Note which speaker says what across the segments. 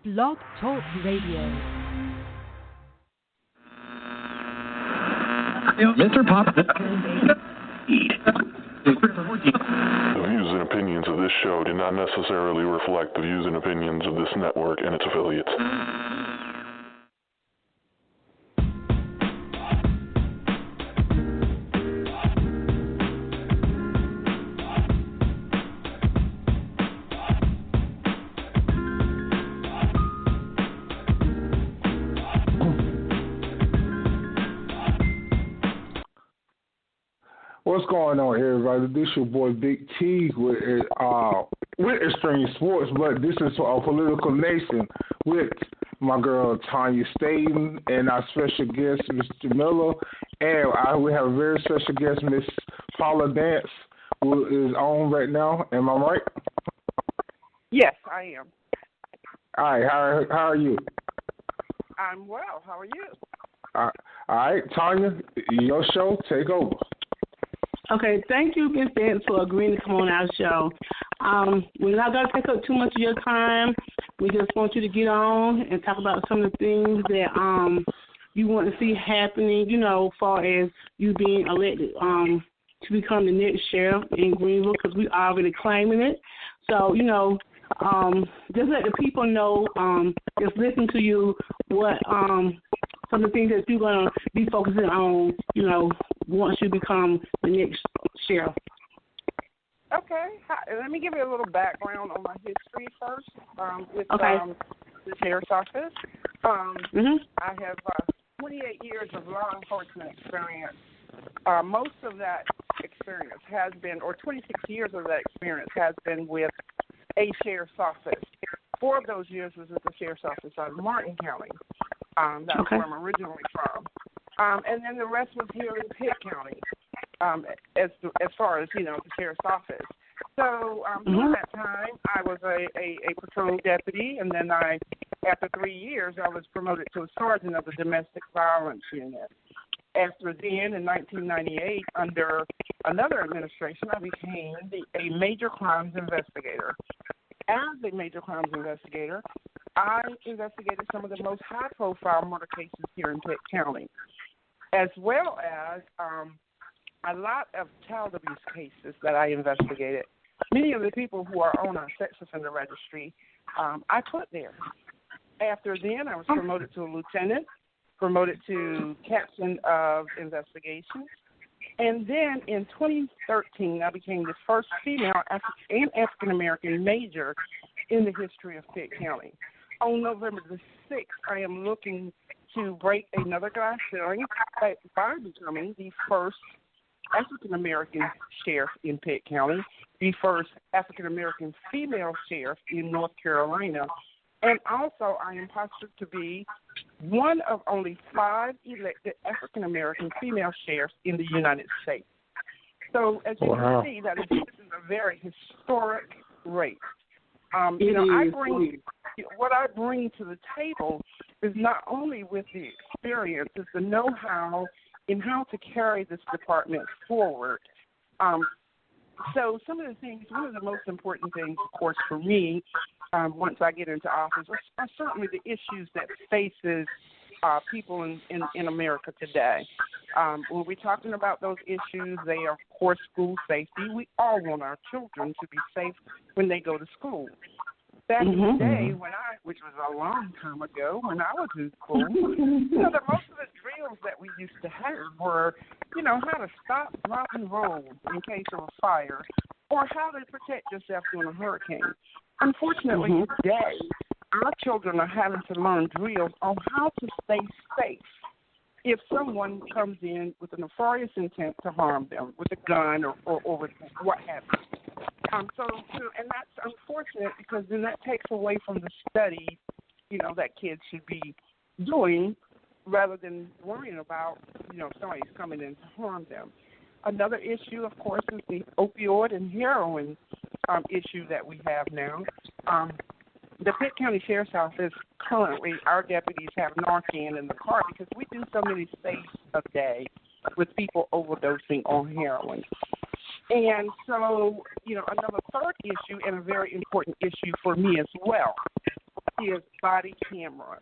Speaker 1: Blog Talk Radio.
Speaker 2: Mr. Pop. The
Speaker 3: views and opinions of this show do not necessarily reflect the views and opinions of this network and its affiliates.
Speaker 4: What's going on, everybody? This your boy Big T with Extreme Sports, but this is a Political Nation with my girl Tanya Staten and our special guest, Mr. Miller, and we have a very special guest, Miss Paula Dance, who is on right now. Am I right?
Speaker 5: Yes, I am.
Speaker 4: All right. How are you?
Speaker 5: I'm well. How are you?
Speaker 4: All right, Tanya, your show. Take over.
Speaker 6: Okay, thank you, Ms. Dance, for agreeing to come on our show. We're not going to take up too much of your time. We just want you to get on and talk about some of the things that you want to see happening, you know, as far as you being elected to become the next sheriff in Greenville, because we already claiming it. So, you know, just let the people know, just listen to you, what some of the things that you're going to be focusing on, you know, once you become the next sheriff.
Speaker 5: Okay. Let me give you a little background on my history first with the sheriff's office. I have 28 years of law enforcement experience. Most of that experience has been, or 26 years of that experience has been with a sheriff's office. 4 of those years was with the sheriff's office out of Martin County. That's where I'm originally from. And then the rest was here in Pitt County, as far as, you know, the sheriff's office. So during that time, I was a patrol deputy, and then after 3 years, I was promoted to a sergeant of the domestic violence unit. After then, in 1998, under another administration, I became a major crimes investigator. As a major crimes investigator, I investigated some of the most high-profile murder cases here in Pitt County, as well as a lot of child abuse cases that I investigated. Many of the people who are on our sex offender registry, I put there. After then, I was promoted to a lieutenant, promoted to captain of investigations, and then in 2013, I became the first female and African-American major in the history of Pitt County. On November the 6th, I am looking to break another glass ceiling by becoming the first African-American sheriff in Pitt County, the first African-American female sheriff in North Carolina, and also I am postured to be one of only 5 elected African-American female sheriffs in the United States. So as you can see, this is a very historic race. You know, what I bring to the table is not only with the experience, it's the know-how in how to carry this department forward. So some of the things, one of the most important things, of course, for me, once I get into office, are certainly the issues that faces people in America today. When we're talking about those issues, they are, of course, school safety. We all want our children to be safe when they go to school. Back in the day, which was a long time ago, when I was in school, you know, most of the drills that we used to have were, you know, how to stop, drop, and roll in case of a fire, or how to protect yourself during a hurricane. Unfortunately, today, our children are having to learn drills on how to stay safe if someone comes in with a nefarious intent to harm them with a gun or with what have you. And that's unfortunate because then that takes away from the study, you know, that kids should be doing rather than worrying about, you know, if somebody's coming in to harm them. Another issue, of course, is the opioid and heroin issue that we have now. The Pitt County Sheriff's Office, currently, our deputies have Narcan in the car because we do so many saves a day with people overdosing on heroin. And so, you know, another third issue and a very important issue for me as well is body cameras.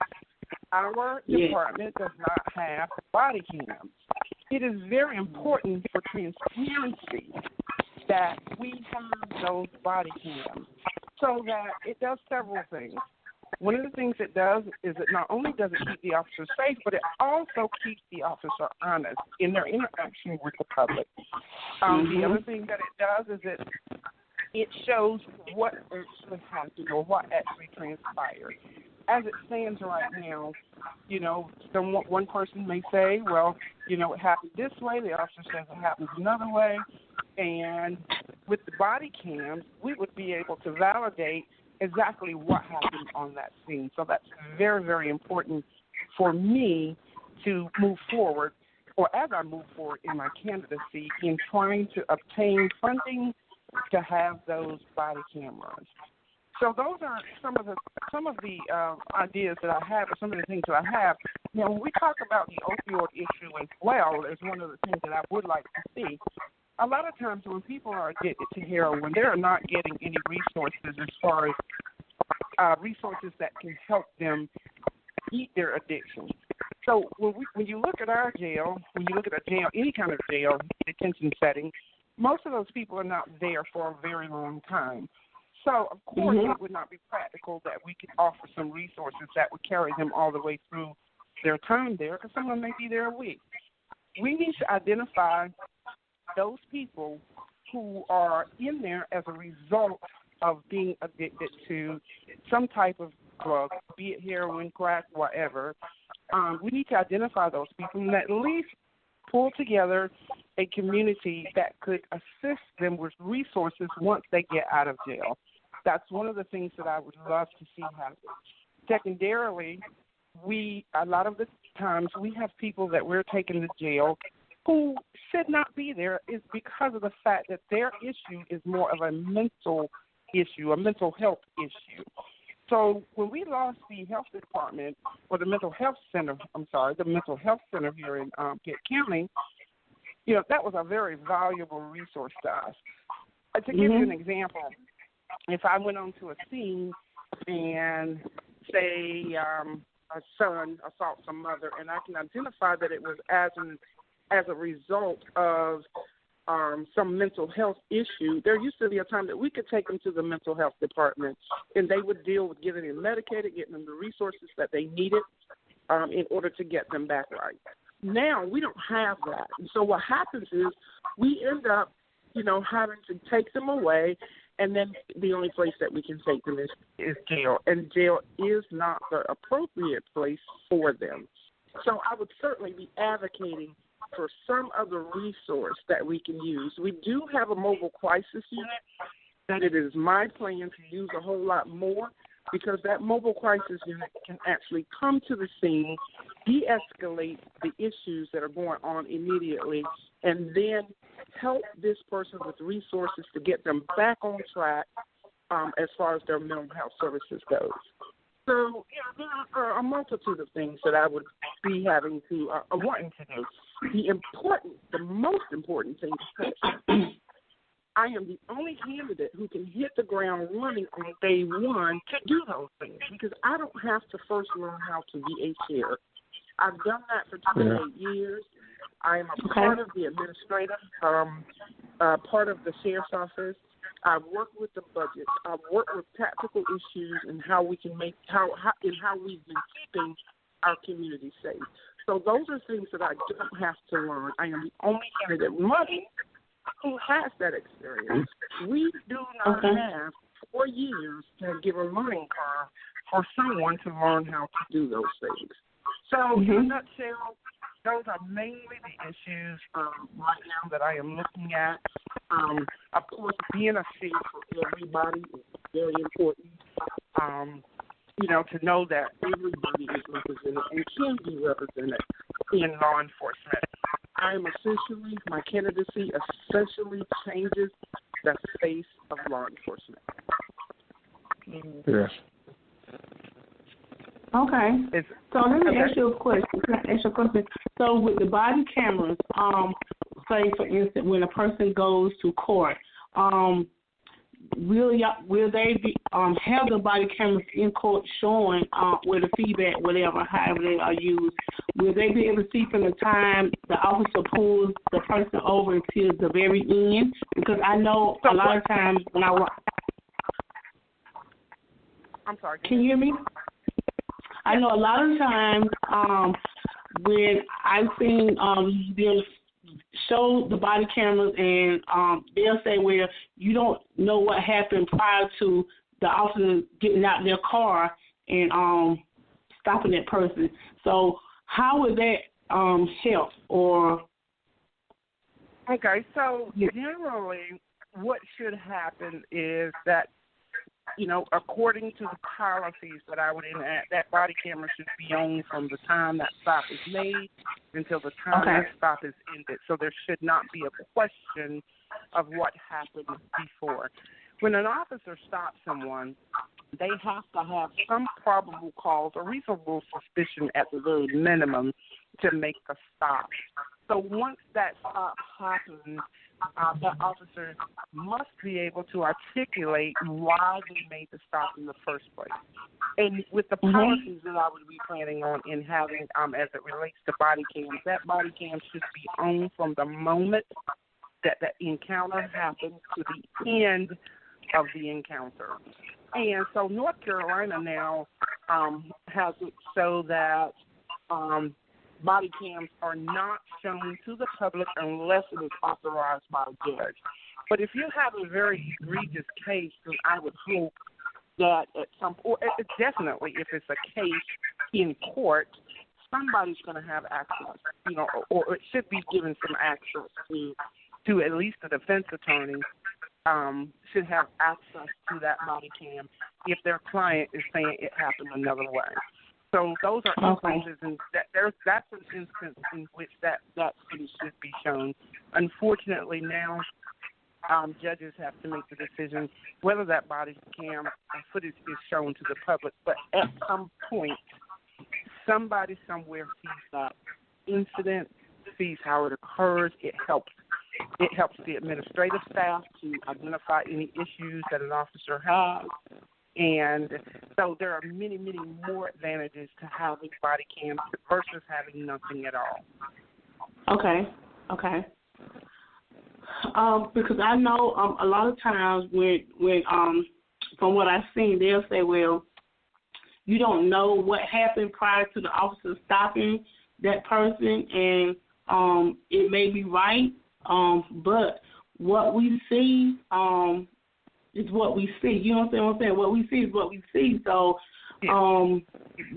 Speaker 5: Our department does not have body cams. It is very important for transparency that we have those body cams so that it does several things. One of the things it does is it not only does it keep the officer safe, but it also keeps the officer honest in their interaction with the public. The other thing that it does is it shows what actually happened or what actually transpired. As it stands right now, one person may say, well, it happened this way. The officer says it happens another way. And with the body cams, we would be able to validate exactly what happened on that scene. So that's very, very important for me to move forward, or as I move forward in my candidacy, in trying to obtain funding to have those body cameras. So those are some of the ideas that I have, or some of the things that I have. Now, when we talk about the opioid issue as well, is one of the things that I would like to see. A lot of times when people are addicted to heroin, they are not getting any resources as far as resources that can help them beat their addiction. So when you look at our jail, when you look at a jail, any kind of jail, detention setting, most of those people are not there for a very long time. So, of course, it would not be practical that we could offer some resources that would carry them all the way through their time there, because someone may be there a week. We need to identify those people who are in there as a result of being addicted to some type of drug, be it heroin, crack, whatever. We need to identify those people and at least pull together a community that could assist them with resources once they get out of jail. That's one of the things that I would love to see happen. Secondarily, a lot of the times we have people that we're taking to jail who should not be there is because of the fact that their issue is more of a mental issue, a mental health issue. So when we lost the health department, or the mental health center here in Pitt County, that was a very valuable resource to us. To give you an example, if I went onto a scene and say a son assaults a mother, and I can identify that it was as a result of some mental health issue, there used to be a time that we could take them to the mental health department, and they would deal with getting them medicated, getting them the resources that they needed in order to get them back right. Now we don't have that. And so what happens is we end up, having to take them away, and then the only place that we can take them is jail. And jail is not the appropriate place for them. So I would certainly be advocating for some other resource that we can use. We do have a mobile crisis unit that it is my plan to use a whole lot more, because that mobile crisis unit can actually come to the scene, de-escalate the issues that are going on immediately, and then help this person with resources to get them back on track as far as their mental health services goes. So, there are a multitude of things that I would be having to, wanting to do. The most important thing is I am the only candidate who can hit the ground running on day one to do those things, because I don't have to first learn how to be a chair. I've done that for 28 years. I am a part of the administrative part of the sheriff's office. I've worked with the budget. I've worked with practical issues and how we can how we've been keeping our community safe. So those are things that I don't have to learn. I am the only candidate running who has that experience. We do not have 4 years to give a learning curve for someone to learn how to do those things. So in a nutshell, those are mainly the issues right now that I am looking at. Of course, being a safe for everybody is very important. To know that everybody is represented and can be represented in law enforcement. My candidacy essentially changes the face of law enforcement.
Speaker 4: Yes.
Speaker 6: Okay. So let me ask you a question. So with the body cameras, say for instance, when a person goes to court, will they be have the body cameras in court showing with the feedback, whatever, however they are used? Will they be able to see from the time the officer pulls the person over until the very end? Because I know a lot of times when
Speaker 5: I'm sorry.
Speaker 6: Can you hear me? I know a lot of times when I've seen they'll show the body cameras and they'll say, well, you don't know what happened prior to the officer getting out their car and stopping that person. So how would that help? Or
Speaker 5: Okay, so generally what should happen is that, according to the policies that I would enact, that body camera should be on from the time that stop is made until the time that stop is ended. So there should not be a question of what happened before. When an officer stops someone, they have to have some probable cause or reasonable suspicion at the very minimum to make a stop. So once that stop happens, that officer must be able to articulate why they made the stop in the first place. And with the policies that I would be planning on in having as it relates to body cams, that body cam should be on from the moment that the encounter happened to the end of the encounter. And so North Carolina now has it so that body cams are not shown to the public unless it is authorized by a judge. But if you have a very egregious case, then I would hope that at some point, definitely if it's a case in court, somebody's going to have access, or it should be given some access to at least the defense attorney should have access to that body cam if their client is saying it happened another way. So those are instances, and that's an instance in which that footage should be shown. Unfortunately, now judges have to make the decision whether that body cam footage is shown to the public. But at some point, somebody somewhere sees that incident, sees how it occurs. It helps the administrative staff to identify any issues that an officer has. And so there are many, many more advantages to having body cams versus having nothing at all.
Speaker 6: Okay. Because I know a lot of times when from what I've seen, they'll say, well, you don't know what happened prior to the officer stopping that person, and it may be right, but what we see is what we see. You know what I'm saying? What we see is what we see. So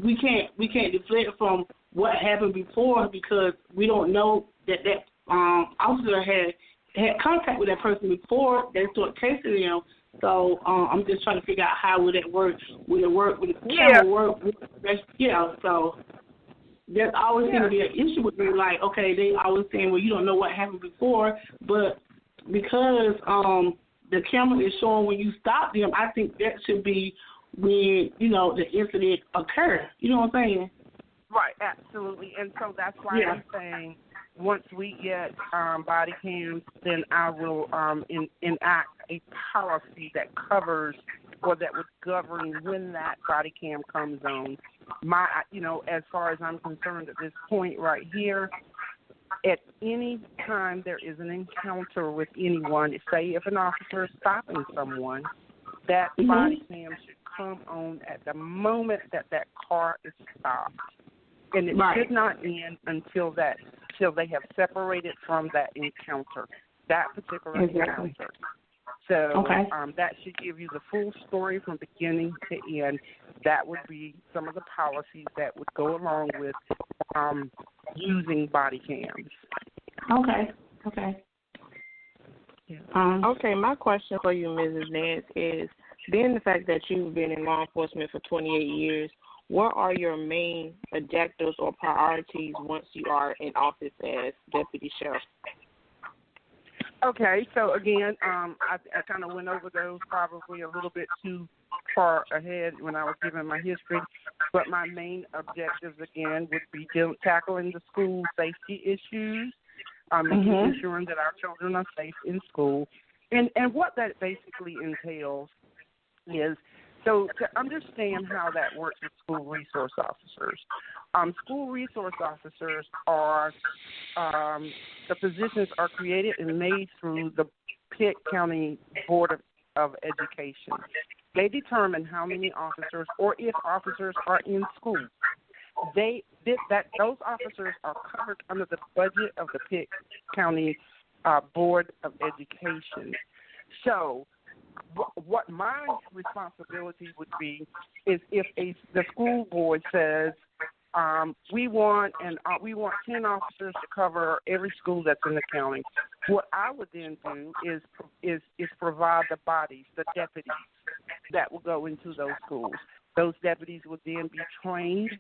Speaker 6: we can't deflect from what happened before because we don't know that officer had contact with that person before they start chasing them. So I'm just trying to figure out how would it work. Would it work? Would the camera work? So there's always going to be an issue with me. Like, okay, they always saying, well, you don't know what happened before, but because the camera is showing when you stop them, I think that should be when, the incident occurred. You know what I'm saying?
Speaker 5: Right, absolutely. And so that's why I'm saying once we get body cams, then I will enact a policy that covers or that would govern when that body cam comes on. As far as I'm concerned at this point right here, at any time there is an encounter with anyone, say if an officer is stopping someone, that body cam should come on at the moment that car is stopped. And it should not end until they have separated from that encounter, that particular encounter. So that should give you the full story from beginning to end. That would be some of the policies that would go along with using body cams.
Speaker 6: Okay.
Speaker 2: Okay, my question for you, Mrs. Nance, is being the fact that you've been in law enforcement for 28 years, what are your main objectives or priorities once you are in office as deputy sheriff?
Speaker 5: Okay, so again, I kind of went over those probably a little bit too far ahead when I was giving my history, but my main objectives, again, would be tackling the school safety issues, ensuring that our children are safe in school, And what that basically entails is, so to understand how that works with school resource officers, school resource officers are, the positions are created and made through the Pitt County Board of Education. They determine how many officers, or if officers are in school. Those officers are covered under the budget of the Pitt County Board of Education. So what my responsibility would be is if the school board says we want 10 officers to cover every school that's in the county, what I would then do is provide the bodies, the deputies that will go into those schools. Those deputies would then be trained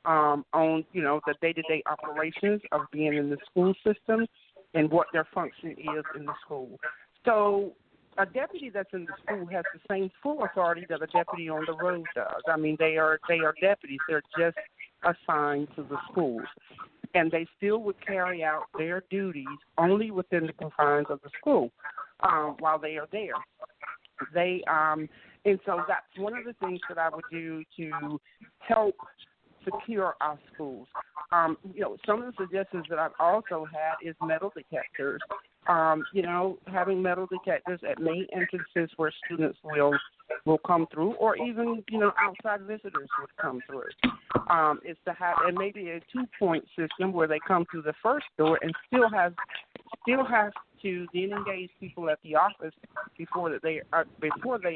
Speaker 5: on, the day-to-day operations of being in the school system and what their function is in the school. So a deputy that's in the school has the same full authority that a deputy on the road does. I mean, they are deputies. They're just assigned to the schools. And they still would carry out their duties only within the confines of the school while they are there. And so that's one of the things that I would do to help secure our schools. Some of the suggestions that I've also had is metal detectors. Having metal detectors at main entrances where students will come through, or even outside visitors would come through. Is to have, and maybe a 2-point system where they come through the first door and still have to then engage people at the office before they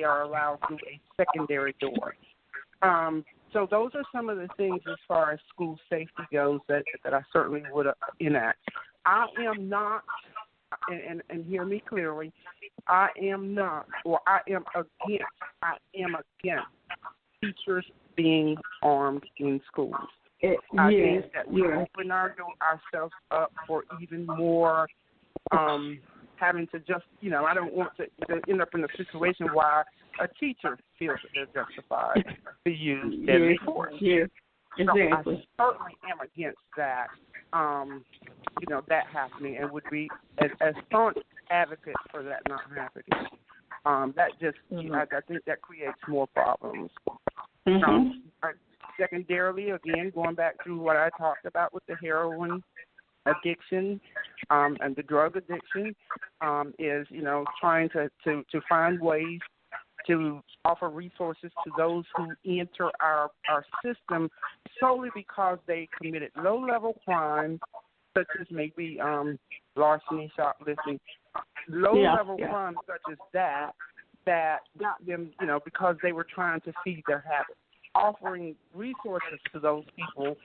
Speaker 5: are allowed through a secondary door. So those are some of the things as far as school safety goes that I certainly would enact. I am not, and hear me clearly, I am against teachers being armed in schools. I think that we open ourselves up for even more having to just, I don't want to end up in a situation where a teacher feels that they're justified to use deadly force.
Speaker 6: Yeah, exactly.
Speaker 5: So I certainly am against that, that happening, and would be as staunch advocate for that not happening. That just, I think that creates more problems. Secondarily, again, going back to what I talked about with the heroin addiction and the drug addiction, is trying to find ways to offer resources to those who enter our system solely because they committed low-level crimes, such as maybe larceny, shoplifting, low-level crimes such as that got them, because they were trying to feed their habits. Offering resources to those people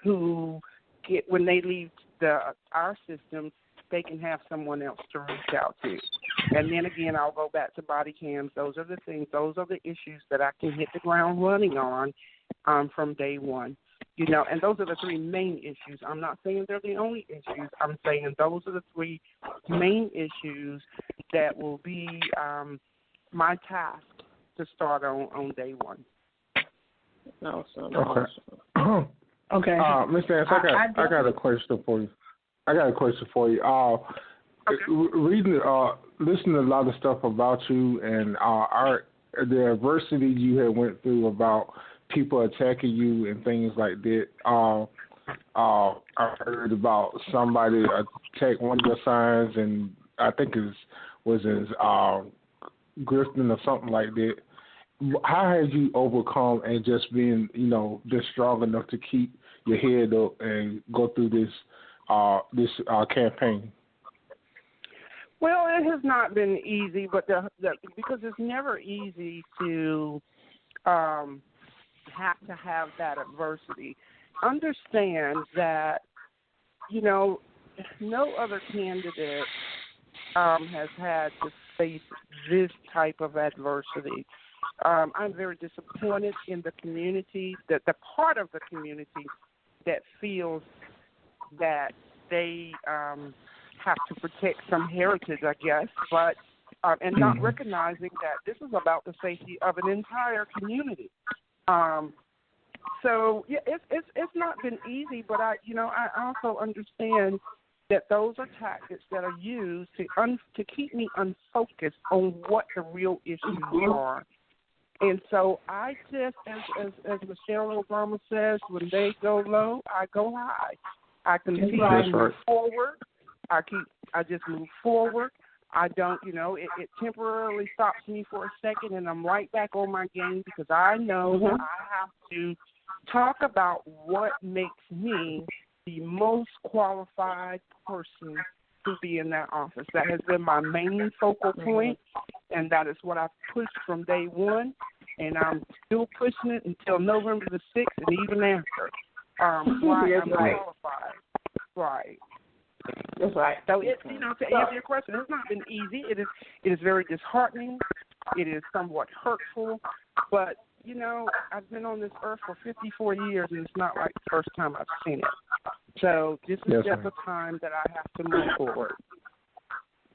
Speaker 5: who when they leave our system, they can have someone else to reach out to. And then again, I'll go back to body cams. Those are the things, those are the issues that I can hit the ground running on from day one. And those are the three main issues. I'm not saying they're the only issues. I'm saying those are the three main issues that will be my task to start on day one.
Speaker 2: Awesome.
Speaker 4: Okay.
Speaker 6: Okay.
Speaker 4: Ms. Nance, I got a question for you. Listening to a lot of stuff about you and the adversity you had went through about people attacking you and things like that. I heard about somebody attacked one of your signs, and I think it was grifting or something like that. How have you overcome and just being, just strong enough to keep your head up and go through this campaign?
Speaker 5: Well, it has not been easy, but because it's never easy to have to have that adversity. Understand that, no other candidate has had to face this type of adversity. I'm very disappointed in the community, the part of the community that feels that they have to protect some heritage, I guess, but and not recognizing that this is about the safety of an entire community. So yeah, it's not been easy, but I also understand that those are tactics that are used to keep me unfocused on what the real issues are. And so I just, as Michelle Obama says, when they go low, I go high. I continue to move forward. I just move forward. I don't, it temporarily stops me for a second, and I'm right back on my game because I know I have to talk about what makes me the most qualified person to be in that office. That has been my main focal point, and that is what I've pushed from day one, and I'm still pushing it until November the 6th and even after. Why I'm qualified. Right.
Speaker 6: That's right.
Speaker 5: So, to answer your question, it's not been easy. It is very disheartening. It is somewhat hurtful. But, I've been on this earth for 54 years, and it's not like the first time I've seen it. So this is just a time that I have to move forward.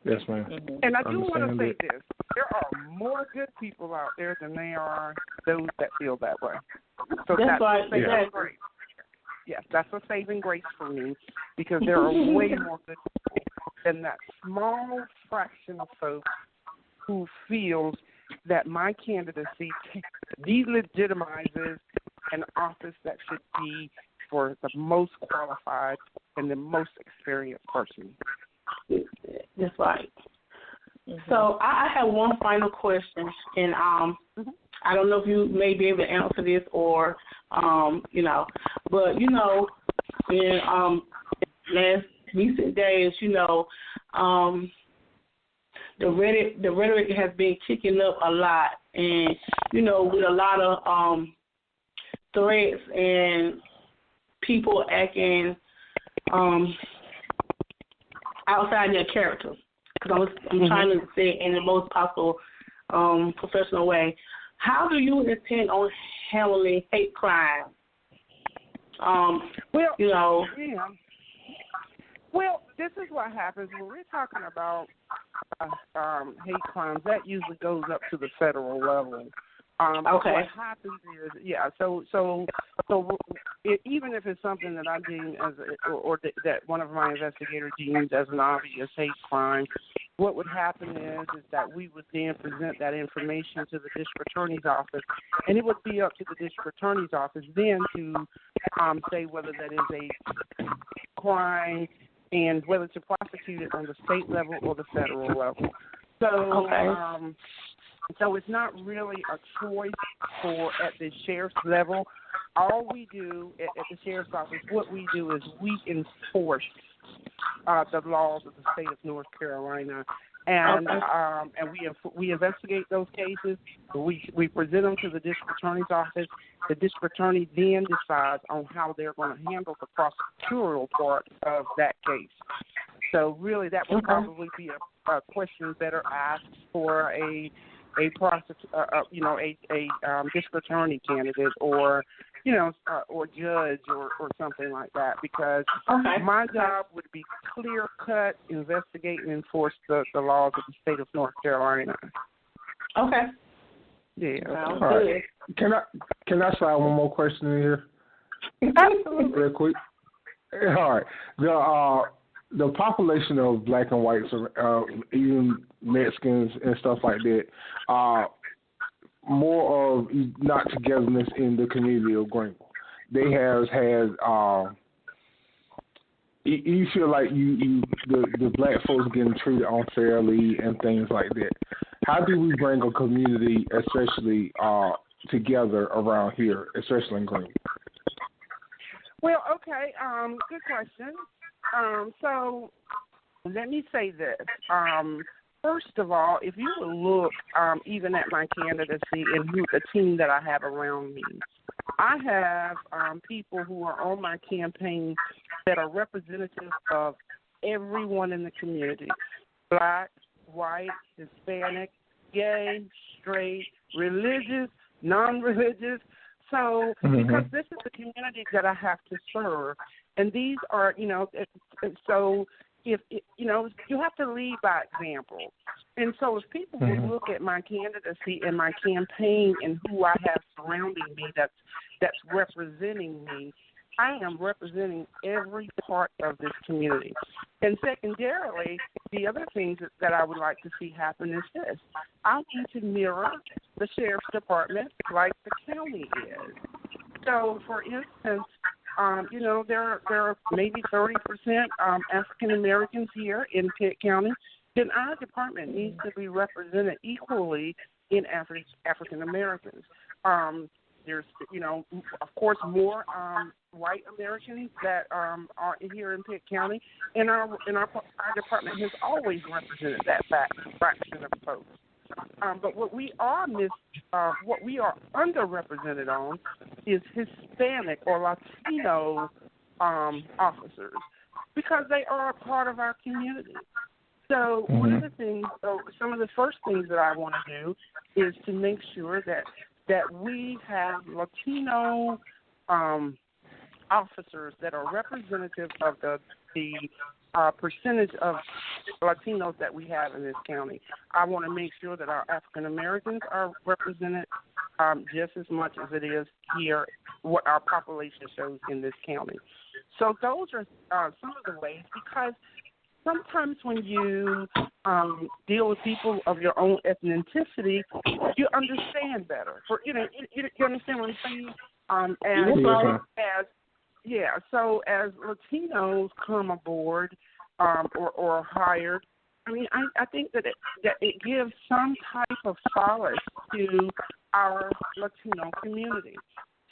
Speaker 4: Yes, ma'am.
Speaker 5: And I do want to say this. There are more good people out there than there are those that feel that way. So that's a saving grace. Yes, that's a saving grace for me because there are way more good people than that small fraction of folks who feels that my candidacy delegitimizes an office that should be for the most qualified and the most experienced person.
Speaker 6: That's right. So I have one final question, and I don't know if you may be able to answer this or, but, in last recent days, the rhetoric has been kicking up a lot, and, with a lot of threats and people acting outside their character. Because I'm trying to say it in the most possible professional way. How do you intend on handling hate crime?
Speaker 5: Well, this is what happens when we're talking about hate crimes. That usually goes up to the federal level. What happens is, even if it's something that I deem as, or that one of my investigators deems as an obvious hate crime, what would happen is that we would then present that information to the district attorney's office, and it would be up to the district attorney's office then to say whether that is a crime and whether to prosecute it on the state level or the federal level. So it's not really a choice at the sheriff's level. All we do at the sheriff's office, what we do is we enforce the laws of the state of North Carolina, and we investigate those cases. We present them to the district attorney's office. The district attorney then decides on how they're going to handle the prosecutorial part of that case. So really, that would probably be a question better asked for a district attorney candidate or judge or something like that, because my job would be clear cut, investigate and enforce the laws of the state of North Carolina.
Speaker 6: Okay.
Speaker 5: Yeah.
Speaker 6: All
Speaker 4: right. Can I slide one more question in here?
Speaker 5: Absolutely.
Speaker 4: Real quick. All right. The population of black and whites, even Mexicans and stuff like that, more of not togetherness in the community of Greenville. They have had. You feel like the black folks getting treated unfairly and things like that. How do we bring a community, especially together around here, especially in Greenville?
Speaker 5: Well, okay, good question. So let me say this. First of all, if you would look even at my candidacy and the team that I have around me, I have people who are on my campaign that are representative of everyone in the community, black, white, Hispanic, gay, straight, religious, non-religious. So because this is the community that I have to serve, and these are, so if you have to lead by example. And so if people would look at my candidacy and my campaign and who I have surrounding me that's representing me, I am representing every part of this community. And secondarily, the other things that I would like to see happen is this. I need to mirror the sheriff's department like the county is. So, for instance, there are maybe 30% African Americans here in Pitt County. Then our department needs to be represented equally in African Americans. There's, of course, more white Americans that are here in Pitt County, and our department has always represented that fraction of folks. But what we are underrepresented on is Hispanic or Latino officers, because they are a part of our community. So one of the things, some of the first things that I want to do is to make sure that we have Latino officers that are representative of the percentage of Latinos that we have in this county. I want to make sure that our African Americans are represented just as much as it is here, what our population shows in this county. So those are some of the ways, because sometimes when you deal with people of your own ethnicity, you understand better. You understand what I'm saying? So as Latinos come aboard or hired, I mean, I think that it gives some type of solace to our Latino community.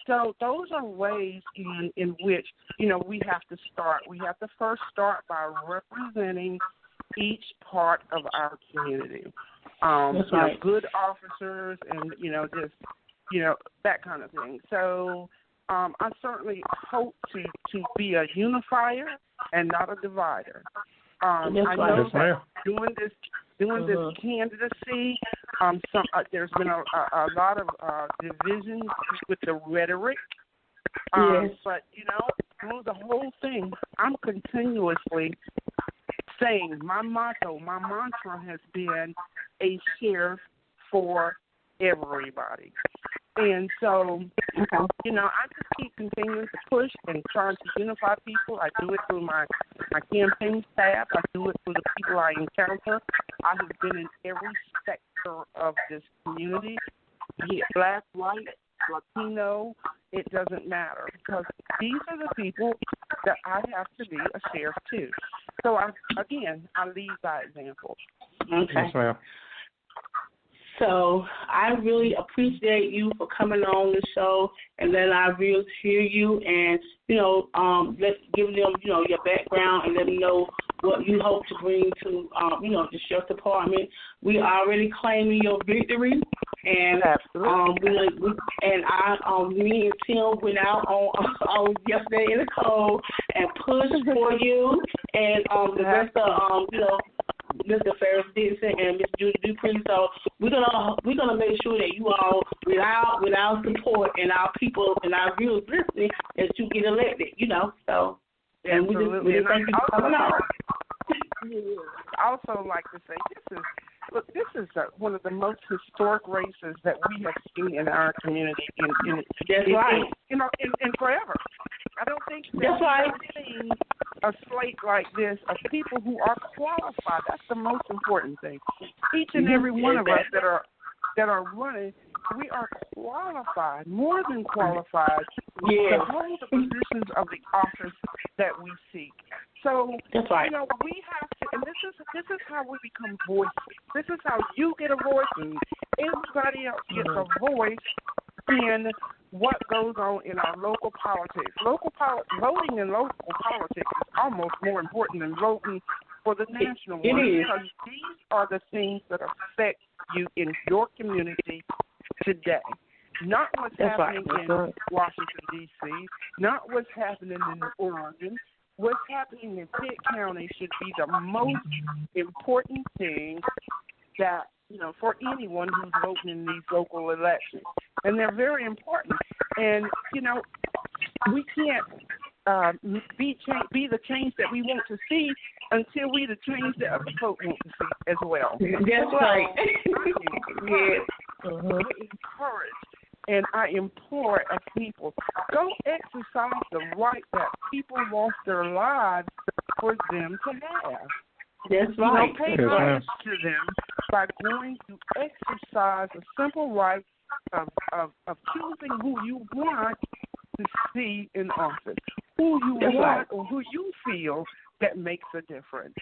Speaker 5: So those are ways in which, we have to start. We have to first start by representing each part of our community. Right. Good officers and, that kind of thing. So I certainly hope to be a unifier and not a divider. I know that doing this candidacy, there's been a lot of division with the rhetoric. But, through the whole thing, I'm continuously saying my mantra has been a sheriff for everybody. And so, I just keep continuing to push and trying to unify people. I do it through my campaign staff. I do it through the people I encounter. I have been in every sector of this community, be it black, white, Latino, it doesn't matter, because these are the people that I have to be a sheriff to. So, I lead by example.
Speaker 6: Okay. Yes, ma'am. So I really appreciate you for coming on the show and letting our viewers hear you, and let's give them your background and let them know what you hope to bring to the sheriff's department. We already claiming your victory, and me and Tim went out on yesterday in the cold and pushed for you, and the rest of Mr. Farris, Dixon, and Miss Judy Dupree. So we're gonna make sure that you all, with our support and our people and our viewers listening, that you get elected. So and we just thank you for coming on.
Speaker 5: I also like to say this is one of the most historic races that we have seen in our community in forever. I don't think we've ever seen a slate like this of people who are qualified. That's the most important thing. Each and every one of us that are running, we are qualified, more than qualified, to hold the positions of the office that we seek. So, we have to, and this is how we become voices. This is how you get a voice, and everybody else gets a voice in what goes on in our local politics. Voting in local politics is almost more important than voting for the national one. Because these are the things that affect you in your community today. Not what's happening in Washington, D.C., not what's happening in Oregon. What's happening in Pitt County should be the most important thing that, for anyone who's voting in these local elections. And they're very important. And, we can't be the change that we want to see until we the change that other folks want to see as well.
Speaker 6: That's right.
Speaker 5: I encourage and I implore a people. Go exercise the right that people want their lives for them to have.
Speaker 6: That's right.
Speaker 5: Pay homage to them by going to exercise a simple right of choosing who you want to see in office, who you want or who you feel that makes a difference.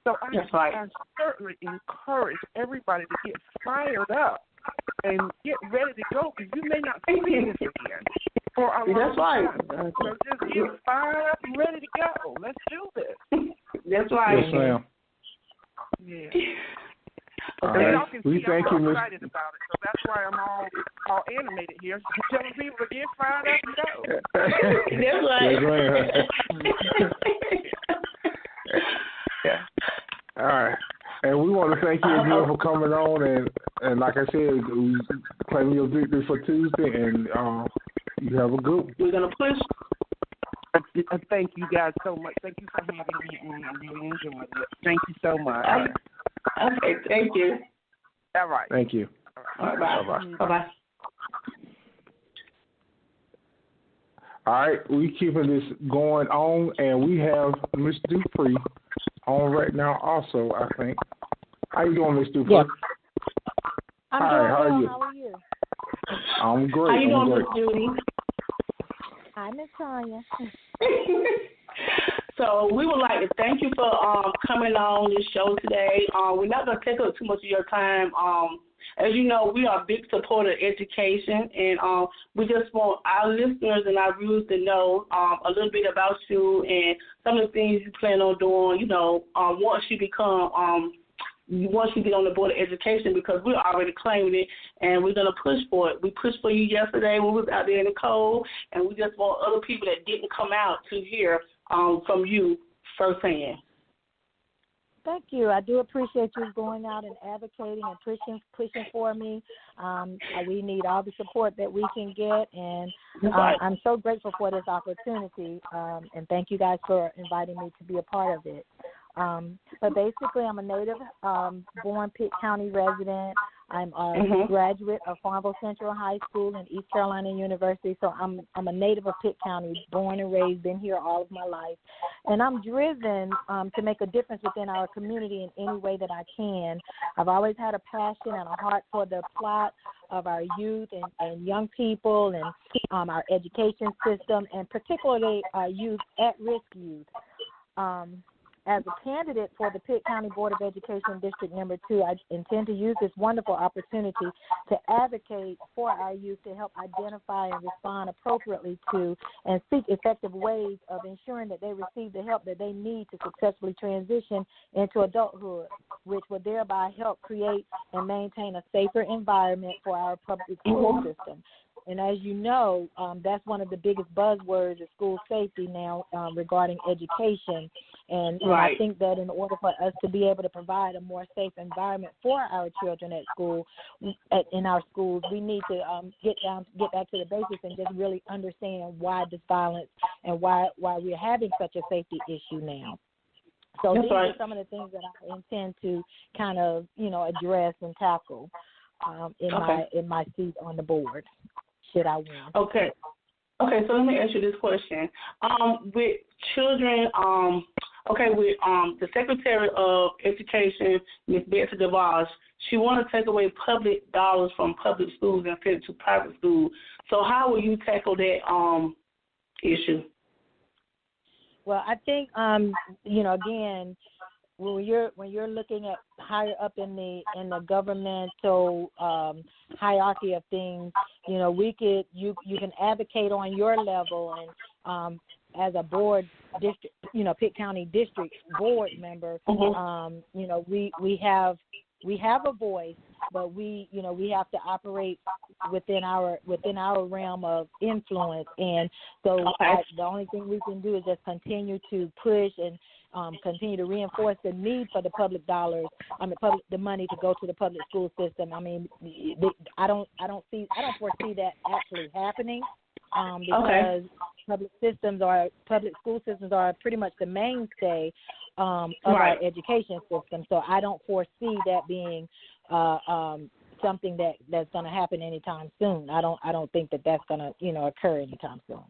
Speaker 5: So I certainly encourage everybody to get fired up and get ready to go, because you may not see this again for a long time. So just get fired up and ready to go. Let's do this.
Speaker 6: That's right.
Speaker 4: Yes, ma'am.
Speaker 5: Yeah.
Speaker 4: Okay.
Speaker 5: Y'all can
Speaker 4: We
Speaker 5: see
Speaker 4: thank
Speaker 5: I'm
Speaker 4: you,
Speaker 5: excited about it, so that's why I'm all animated here, telling people to get fired up and go.
Speaker 6: That's right.
Speaker 4: Yeah. All right. And we want to thank you again for coming on, and like I said, we claim your victory for Tuesday, and you have a good one.
Speaker 6: We're going to push.
Speaker 5: Thank you guys so much. Thank you for having me on. I really enjoyed it. Thank you so much.
Speaker 6: Okay, thank you.
Speaker 5: All right.
Speaker 4: Thank you.
Speaker 6: All right. Bye-bye. Bye-bye.
Speaker 4: All right, we keeping this going on, and we have Miss Dupree on right now also, I think. How you doing, Miss Dupree?
Speaker 7: Yes. I'm
Speaker 4: Hi, how
Speaker 7: doing
Speaker 4: are
Speaker 7: well.
Speaker 4: you?
Speaker 7: How are you?
Speaker 6: How
Speaker 4: I'm great.
Speaker 6: you doing, Miss Judy?
Speaker 7: Hi, Miss Tanya.
Speaker 6: So we would like to thank you for coming on this show today. We're not going to take up too much of your time. As you know, we are big supporters of education, and we just want our listeners and our viewers to know a little bit about you and some of the things you plan on doing, once you become once you get on the board of education, because we're already claiming it, and we're going to push for it. We pushed for you yesterday when we was out there in the cold, and we just want other people that didn't come out to hear from you firsthand.
Speaker 7: Thank you. I do appreciate you going out and advocating and pushing for me. We need all the support that we can get, and I'm so grateful for this opportunity, and thank you guys for inviting me to be a part of it. But basically, I'm a native born Pitt County resident. I'm a graduate of Farmville Central High School and East Carolina University, so I'm a native of Pitt County, born and raised, been here all of my life. And I'm driven to make a difference within our community in any way that I can. I've always had a passion and a heart for the plight of our youth and young people and our education system, and particularly our youth, at-risk youth. As a candidate for the Pitt County Board of Education District Number 2, I intend to use this wonderful opportunity to advocate for our youth to help identify and respond appropriately to and seek effective ways of ensuring that they receive the help that they need to successfully transition into adulthood, which will thereby help create and maintain a safer environment for our public school system. And as you know, that's one of the biggest buzzwords of school safety now regarding education. And I think that in order for us to be able to provide a more safe environment for our children at school, in our schools, we need to get back to the basics and just really understand why this violence and why we're having such a safety issue now. So these are some of the things that I intend to kind of, address and tackle in my seat on the board, should I win.
Speaker 6: Okay, so let me ask you this question. With children, with the Secretary of Education, Ms. Betsy DeVos, she wants to take away public dollars from public schools and fit it to private schools. So how will you tackle that issue?
Speaker 7: Well, I think, again, when you're looking at higher up in the governmental hierarchy of things, you can advocate on your level, and as a board district, Pitt County District board member, we have a voice, but we have to operate within our realm of influence, and so the only thing we can do is just continue to push and continue to reinforce the need for the public dollars, the money to go to the public school system. I mean, I don't foresee that actually happening because public school systems are pretty much the mainstay of our education system. So I don't foresee that being something that's going to happen anytime soon. I don't think that that's going to occur anytime soon.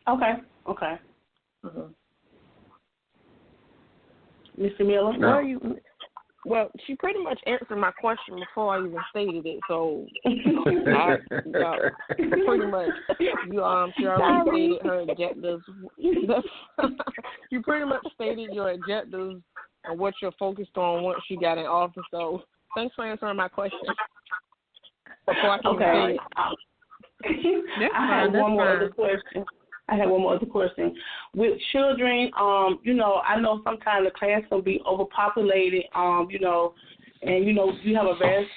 Speaker 6: Okay.
Speaker 2: Mm-hmm.
Speaker 6: Mr. Miller?
Speaker 2: Well, she pretty much answered my question before I even stated it. So, pretty much, she already stated her objectives. You pretty much stated your objectives and what you're focused on once you got in office. So, thanks for answering my question. Before I can say it.
Speaker 6: I have one more other question. With children, I know sometimes the class can be overpopulated, and, you have a vast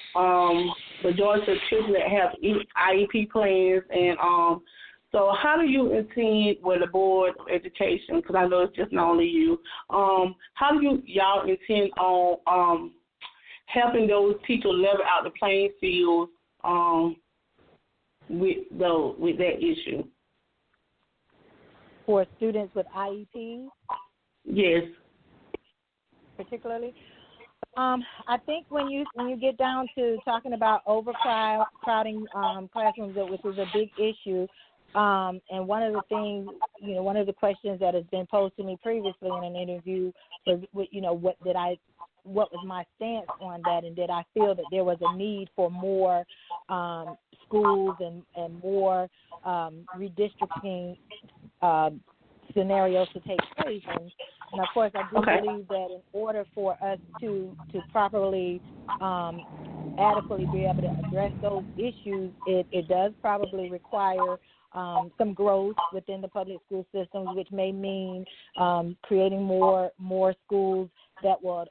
Speaker 6: majority of children that have IEP plans. And so how do you intend with the Board of Education, because I know it's just not only you, how do y'all intend on helping those teachers level out the playing field with that issue?
Speaker 7: For students with IEPs?
Speaker 6: Yes.
Speaker 7: Particularly? I think when you get down to talking about overcrowding classrooms, which is a big issue, and one of the things, one of the questions that has been posed to me previously in an interview was, what was my stance on that, and did I feel that there was a need for more schools and more redistricting scenarios to take place. And of course, I do believe that in order for us to properly, adequately be able to address those issues, it does probably require some growth within the public school systems, which may mean creating more schools that will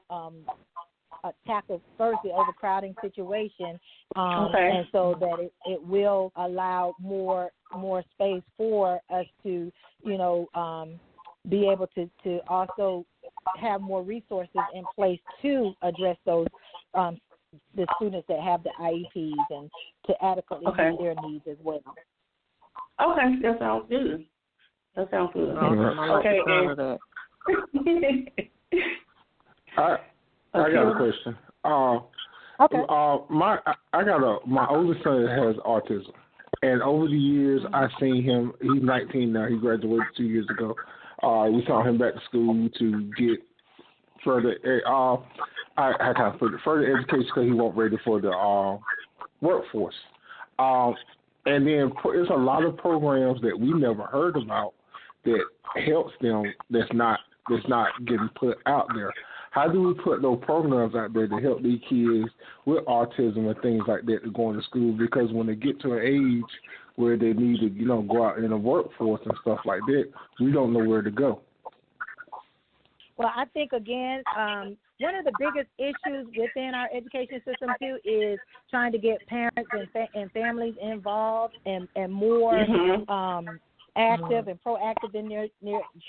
Speaker 7: tackle first the overcrowding situation, and so that it will allow more space for us to be able to also have more resources in place to address those the students that have the IEPs and to adequately meet their needs as well.
Speaker 6: Okay, that sounds good.
Speaker 2: Okay.
Speaker 4: I got a question. My oldest son has autism, and over the years I've seen him. He's 19 now. He graduated 2 years ago. We saw him back to school to get further. Further education because he wasn't ready for the workforce. And then there's a lot of programs that we never heard about that helps them. That's not getting put out there. How do we put those programs out there to help these kids with autism and things like that to go into school? Because when they get to an age where they need to, go out in the workforce and stuff like that, we don't know where to go.
Speaker 7: Well, I think, again, one of the biggest issues within our education system, too, is trying to get parents and families involved and more active and proactive in their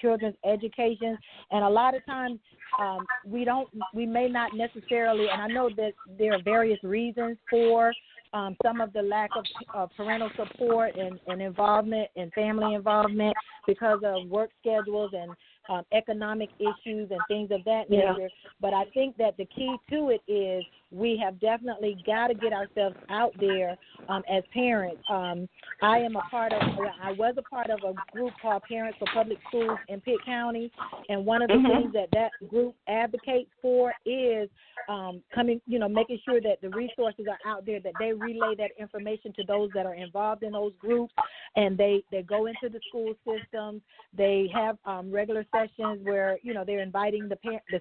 Speaker 7: children's education. And a lot of times we may not necessarily, and I know that there are various reasons for some of the lack of parental support and involvement and family involvement because of work schedules and economic issues and things of that nature. But I think that the key to it is we have definitely got to get ourselves out there as parents. I was a part of a group called Parents for Public Schools in Pitt County, and one of the things that group advocates for is making sure that the resources are out there, that they relay that information to those that are involved in those groups, and they go into the school systems. They have regular sessions where they're inviting the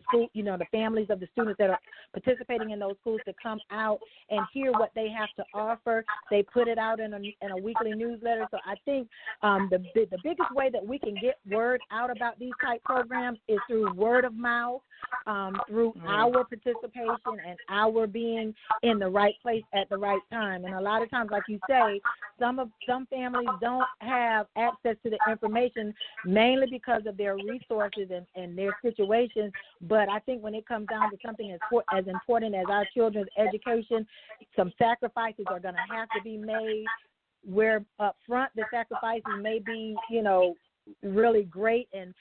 Speaker 7: school, the families of the students that are participating in those schools to come out and hear what they have to offer. They put it out in a weekly newsletter. So I think the biggest way that we can get word out about these type programs is through word of mouth, through our participation and our being in the right place at the right time. And a lot of times, like you say, some families don't have access to the information mainly because of their resources and their situations. But I think when it comes down to something as important as our children's education, some sacrifices are going to have to be made where up front the sacrifices may be, really great, and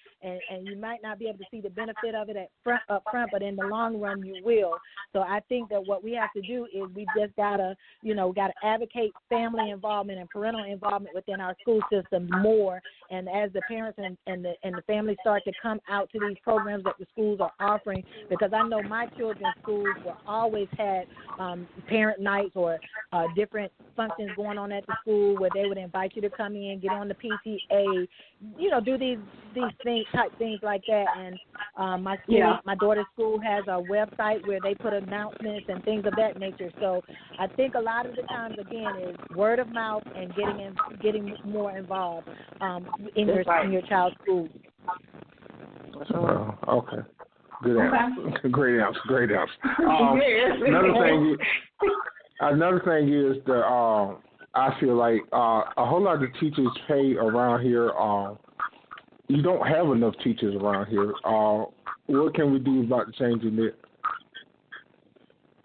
Speaker 7: you might not be able to see the benefit of it up front, but in the long run you will. So I think that what we have to do is we just gotta advocate family involvement and parental involvement within our school system more. And as the parents and the families start to come out to these programs that the schools are offering, because I know my children's schools will always had parent nights or different functions going on at the school where they would invite you to come in, get on the PTA, do these things like that. And my daughter's school has a website where they put announcements and things of that nature. So I think a lot of the times, again, is word of mouth and getting more involved in your child's school.
Speaker 4: Okay. Good answer. Great answer. Another thing is that I feel like a whole lot of teachers pay around here. You don't have enough teachers around here. What can we do about changing it?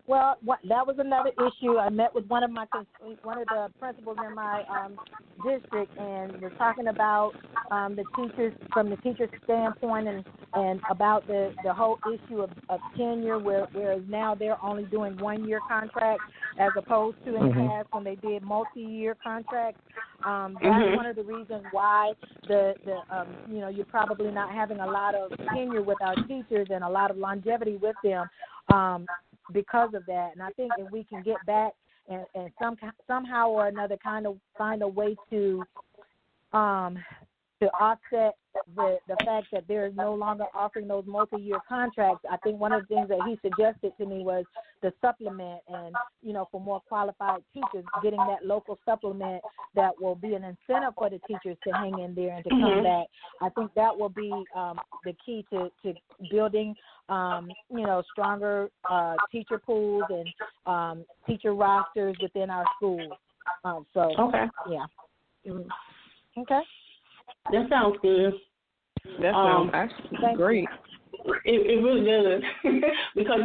Speaker 7: Well, that was another issue. I met with one of the principals in my district, and we're talking about the teachers from the teacher's standpoint, and about the whole issue of tenure, whereas now they're only doing 1-year contracts as opposed to in the past when they did multi-year contracts. That's one of the reasons why you're probably not having a lot of tenure with our teachers and a lot of longevity with them. Because of that, and I think if we can get back and somehow or another kind of find a way to offset the fact that they're no longer offering those multi-year contracts, I think one of the things that he suggested to me was the supplement, and for more qualified teachers, getting that local supplement that will be an incentive for the teachers to hang in there and to come back. I think that will be the key to building stronger teacher pools and teacher rosters within our schools. Yeah. Okay.
Speaker 6: That sounds good.
Speaker 2: That sounds actually great.
Speaker 6: It really does. Because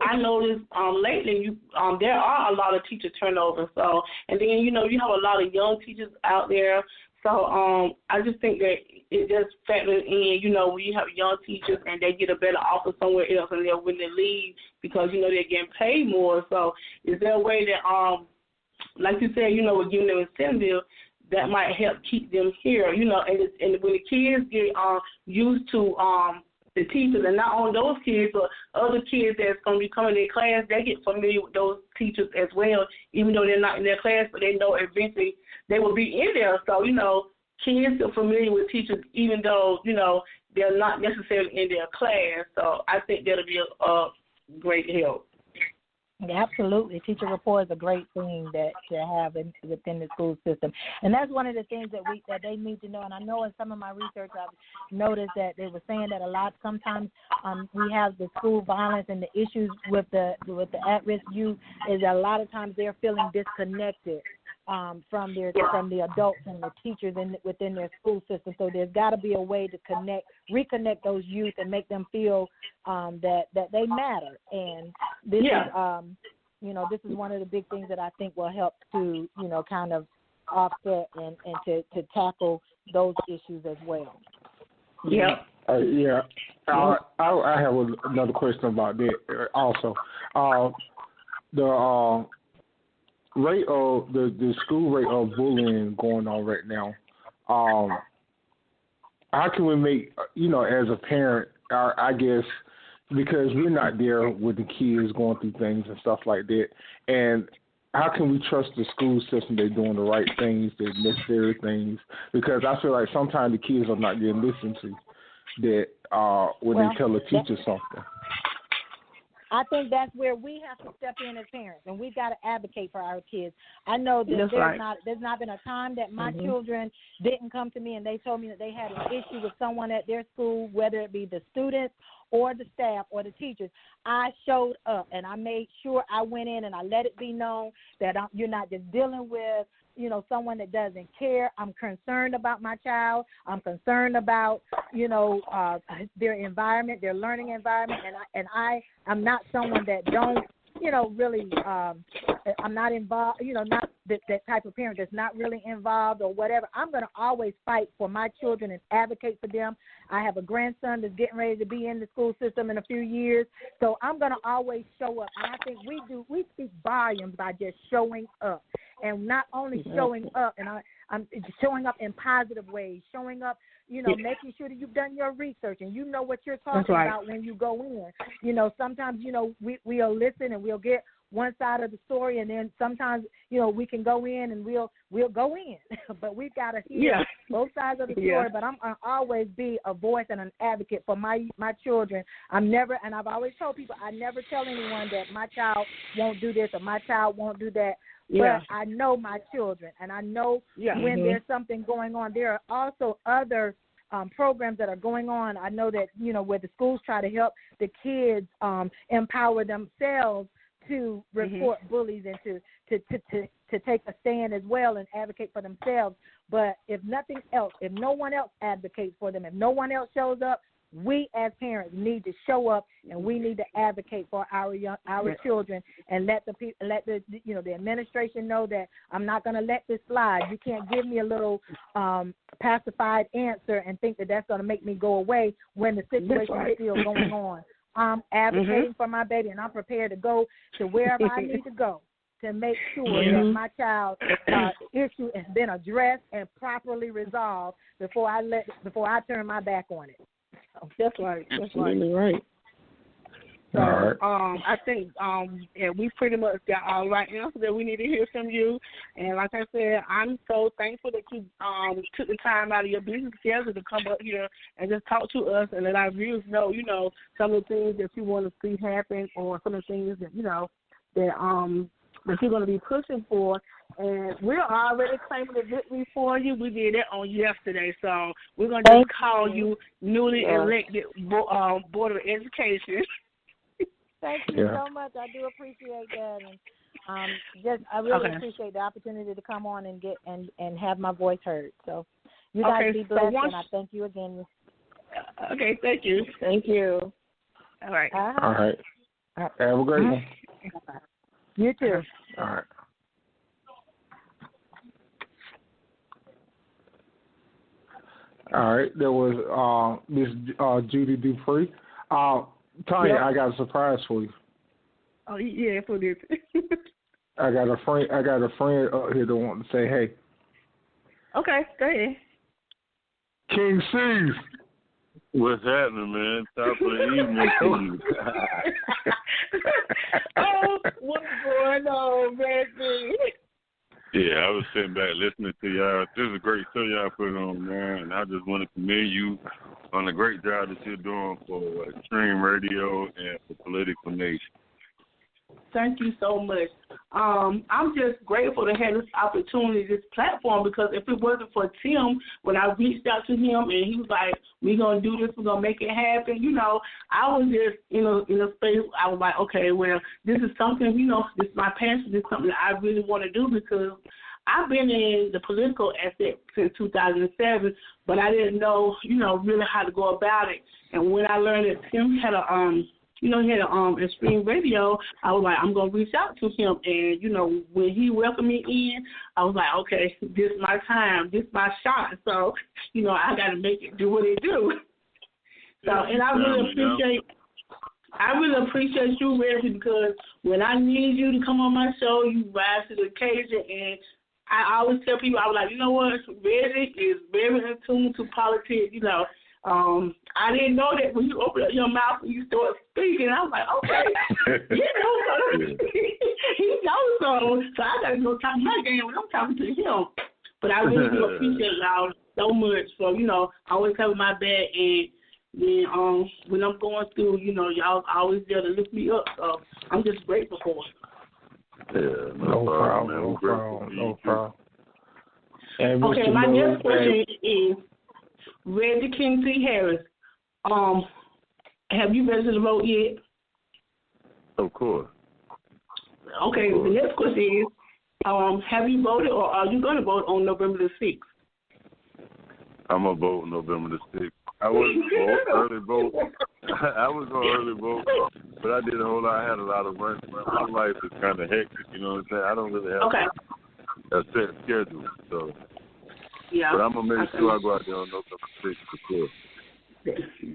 Speaker 6: I noticed lately there are a lot of teacher turnover. So, and then you have a lot of young teachers out there. So I just think that it just factors in, when you have young teachers and they get a better offer somewhere else and they're willing to leave because they're getting paid more. So is there a way that like you said, with giving them incentive, that might help keep them here, and when the kids get used to the teachers, and not only those kids, but other kids that's going to be coming to their class, they get familiar with those teachers as well, even though they're not in their class, but they know eventually they will be in there. So, kids are familiar with teachers even though, they're not necessarily in their class. So I think that'll be a great help.
Speaker 7: Yeah, absolutely. Teacher rapport is a great thing to have within the school system. And that's one of the things that they need to know. And I know in some of my research I've noticed that they were saying that sometimes we have the school violence and the issues with the at-risk youth is that a lot of times they're feeling disconnected from the adults and the teachers within their school system. So there's got to be a way to reconnect those youth and make them feel that they matter. And this is this is one of the big things that I think will help to kind of offset and to tackle those issues as well.
Speaker 6: Yeah.
Speaker 4: I have another question about that also. Rate of the school rate of bullying going on right now. How can we make, as a parent, I guess, because we're not there with the kids going through things and stuff like that, and how can we trust the school system they're doing the right things, the necessary things? Because I feel like sometimes the kids are not getting listened to that when they tell a teacher something.
Speaker 7: I think that's where we have to step in as parents, and we've got to advocate for our kids. I know that there's not been a time that my children didn't come to me and they told me that they had an issue with someone at their school, whether it be the students or the staff or the teachers. I showed up, and I made sure I went in and I let it be known that you're not just dealing with someone that doesn't care. I'm concerned about my child. I'm concerned about, their environment, their learning environment, and I'm not someone that don't really, I'm not involved, not that type of parent that's not really involved or whatever. I'm going to always fight for my children and advocate for them. I have a grandson that's getting ready to be in the school system in a few years, so I'm going to always show up. And I think we speak volumes by just showing up, and not only showing up, and I'm showing up in positive ways, showing up, making sure that you've done your research and you know what you're talking about when you go in. Sometimes, we'll listen and we'll get one side of the story, and then sometimes, we can go in and we'll go in. But we've got to hear both sides of the story. But I'm going to always be a voice and an advocate for my children. And I've always told people, I never tell anyone that my child won't do this or my child won't do that. But I know my children, and I know when there's something going on. There are also other programs that are going on. I know that, where the schools try to help the kids empower themselves to report bullies and to take a stand as well and advocate for themselves. But if nothing else, if no one else advocates for them, if no one else shows up, we as parents need to show up, and we need to advocate for our children, and let the administration know that I'm not going to let this slide. You can't give me a little pacified answer and think that that's going to make me go away when the situation is still going on. I'm advocating for my baby, and I'm prepared to go to wherever I need to go to make sure that my child's issue has been addressed and properly resolved before I turn my back on it.
Speaker 6: That's right. That's
Speaker 2: absolutely right.
Speaker 6: So, I think we pretty much got all right answers that we need to hear from you. And like I said, I'm so thankful that you took the time out of your busy schedule to come up here and just talk to us and let our viewers know, some of the things that you want to see happen, or some of the things that, that you're going to be pushing for. And we're already claiming the victory for you. We did that on yesterday. So we're going to just call you newly elected Board of Education.
Speaker 7: Thank you so much. I do appreciate that. And I really appreciate the opportunity to come on and get and have my voice heard. So you guys be blessed, and I thank you again.
Speaker 6: Okay, thank you.
Speaker 2: Thank you.
Speaker 6: All right.
Speaker 4: All right. Have a great one.
Speaker 7: You too.
Speaker 4: All right. All right. There was Miss Judy Dupree. Tanya, I got a surprise for you.
Speaker 6: Oh yeah, for this.
Speaker 4: I got a friend up here that wants to say hey.
Speaker 6: Okay, go ahead.
Speaker 4: King C's.
Speaker 8: What's happening, man? Top of the evening to you.
Speaker 6: Oh, what's going on, baby?
Speaker 8: Yeah, I was sitting back listening to y'all. This is a great show y'all put on, man. And I just want to commend you on the great job that you're doing for Extreme Radio and for Political Nation.
Speaker 6: Thank you so much. I'm just grateful to have this opportunity, this platform, because if it wasn't for Tim, when I reached out to him and he was like, we're going to do this, we're going to make it happen, I was just in a space, I was like, okay, well, this is something, this is my passion, this is something that I really want to do, because I've been in the political aspect since 2007, but I didn't know, really how to go about it. And when I learned that Tim had he had Extreme Radio, I was like, I'm going to reach out to him. And, when he welcomed me in, I was like, okay, this is my time. This is my shot. So, I got to make it do what it do. So, and I really appreciate you, Reggie, because when I need you to come on my show, you rise to the occasion. And I always tell people, I was like, you know what, Reggie is very in tune to politics, I didn't know that when you open up your mouth and you start speaking. I was like, okay, he knows so. So I got to go talk my game when I'm talking to him. But I really do appreciate y'all so much for, always having my back. And then when I'm going through, y'all always there to lift me up. So I'm just grateful for it.
Speaker 8: Yeah,
Speaker 4: no problem. And
Speaker 6: okay, my next question is, Reggie King T. Harris, have you registered to vote yet?
Speaker 8: Of course.
Speaker 6: Okay, the next question is, have you voted, or are you going to vote on November the 6th?
Speaker 8: I'm going to vote November the 6th. I was going to early vote. So but I did a whole lot. I had a lot of runs. My life is kind of hectic, you know what I'm saying? I don't really have a set schedule, so.
Speaker 6: Yeah.
Speaker 8: But I'm going to make sure I go out there on November 6th for sure.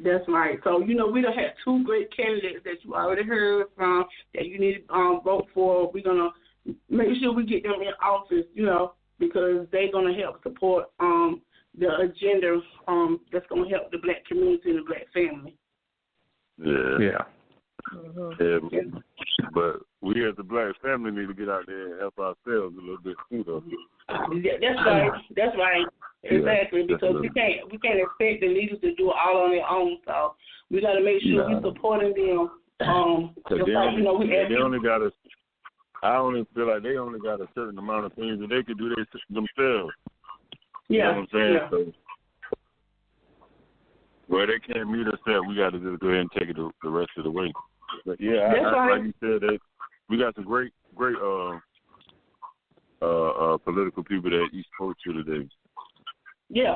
Speaker 6: That's right. So, we done had two great candidates that you already heard from that you need to vote for. We're going to make sure we get them in office, because they're going to help support the agenda that's going to help the black community and the black family.
Speaker 8: Yeah. But we as a black family need to get out there and help ourselves a little bit too, though.
Speaker 6: That's right. Exactly, because we can't expect the leaders to do it all on their own. So we got to make sure we're supporting them.
Speaker 8: They only got a. I only feel like they only got a certain amount of things that they could do themselves. You know what I'm saying?
Speaker 6: Yeah.
Speaker 8: So, well, they can't meet us there. We got to just go ahead and take it the rest of the way. But like you said, we got some great political people that you spoke to today.
Speaker 6: Yeah.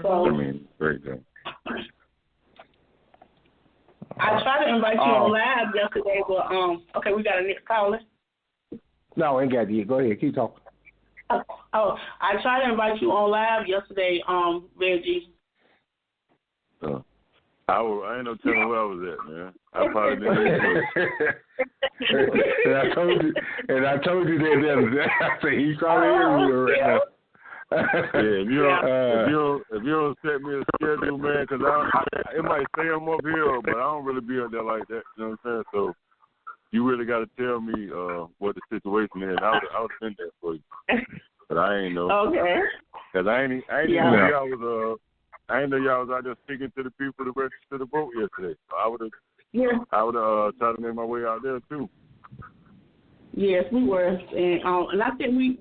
Speaker 8: So, great thing.
Speaker 6: I tried to invite you on live yesterday, but okay, we got a next caller.
Speaker 4: No, I ain't got you. Go ahead, keep talking.
Speaker 6: I tried to invite you on live yesterday, Reggie.
Speaker 8: I ain't no telling where I was at, man. I probably didn't even
Speaker 4: and I told you that the other day. I said he's probably here right now.
Speaker 8: If you don't set me a schedule, man, because it might say I'm up here, but I don't really be up there like that. You know what I'm saying? So you really got to tell me what the situation is. I would send that for you, but I ain't know.
Speaker 6: Okay.
Speaker 8: Because I ain't know y'all was I didn't know y'all was out there speaking to the people to register the vote yesterday. So I would have tried to make my way out there too.
Speaker 6: Yes, we were, and I think we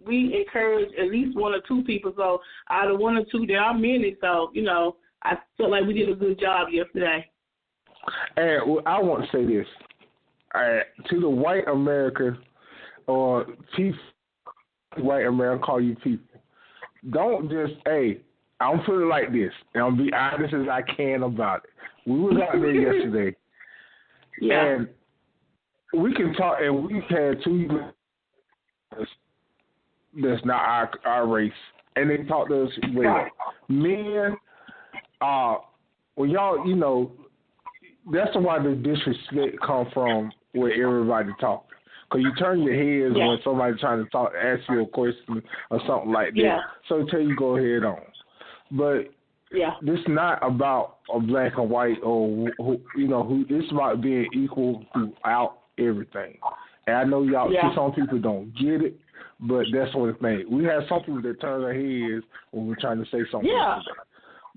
Speaker 6: encourage at least one or two people. So out of one or two, there are many. So I felt like we did a good job yesterday.
Speaker 4: And I want to say this to the white America or people, white America call you people. Don't just I'm feeling like this, and I'll be honest as I can about it. We was out there yesterday, and we can talk, and we've had two that's not our race, and they talk to us well. Men, well, y'all, that's why the disrespect come from where everybody talks. Because you turn your heads when somebody's trying to ask you a question or something like that. So tell you go ahead on. But this is not about a black and white or who it's about being equal throughout everything. And I know y'all some people don't get it, but that's what it's made. We have some people that turn their heads when we're trying to say something. Yeah.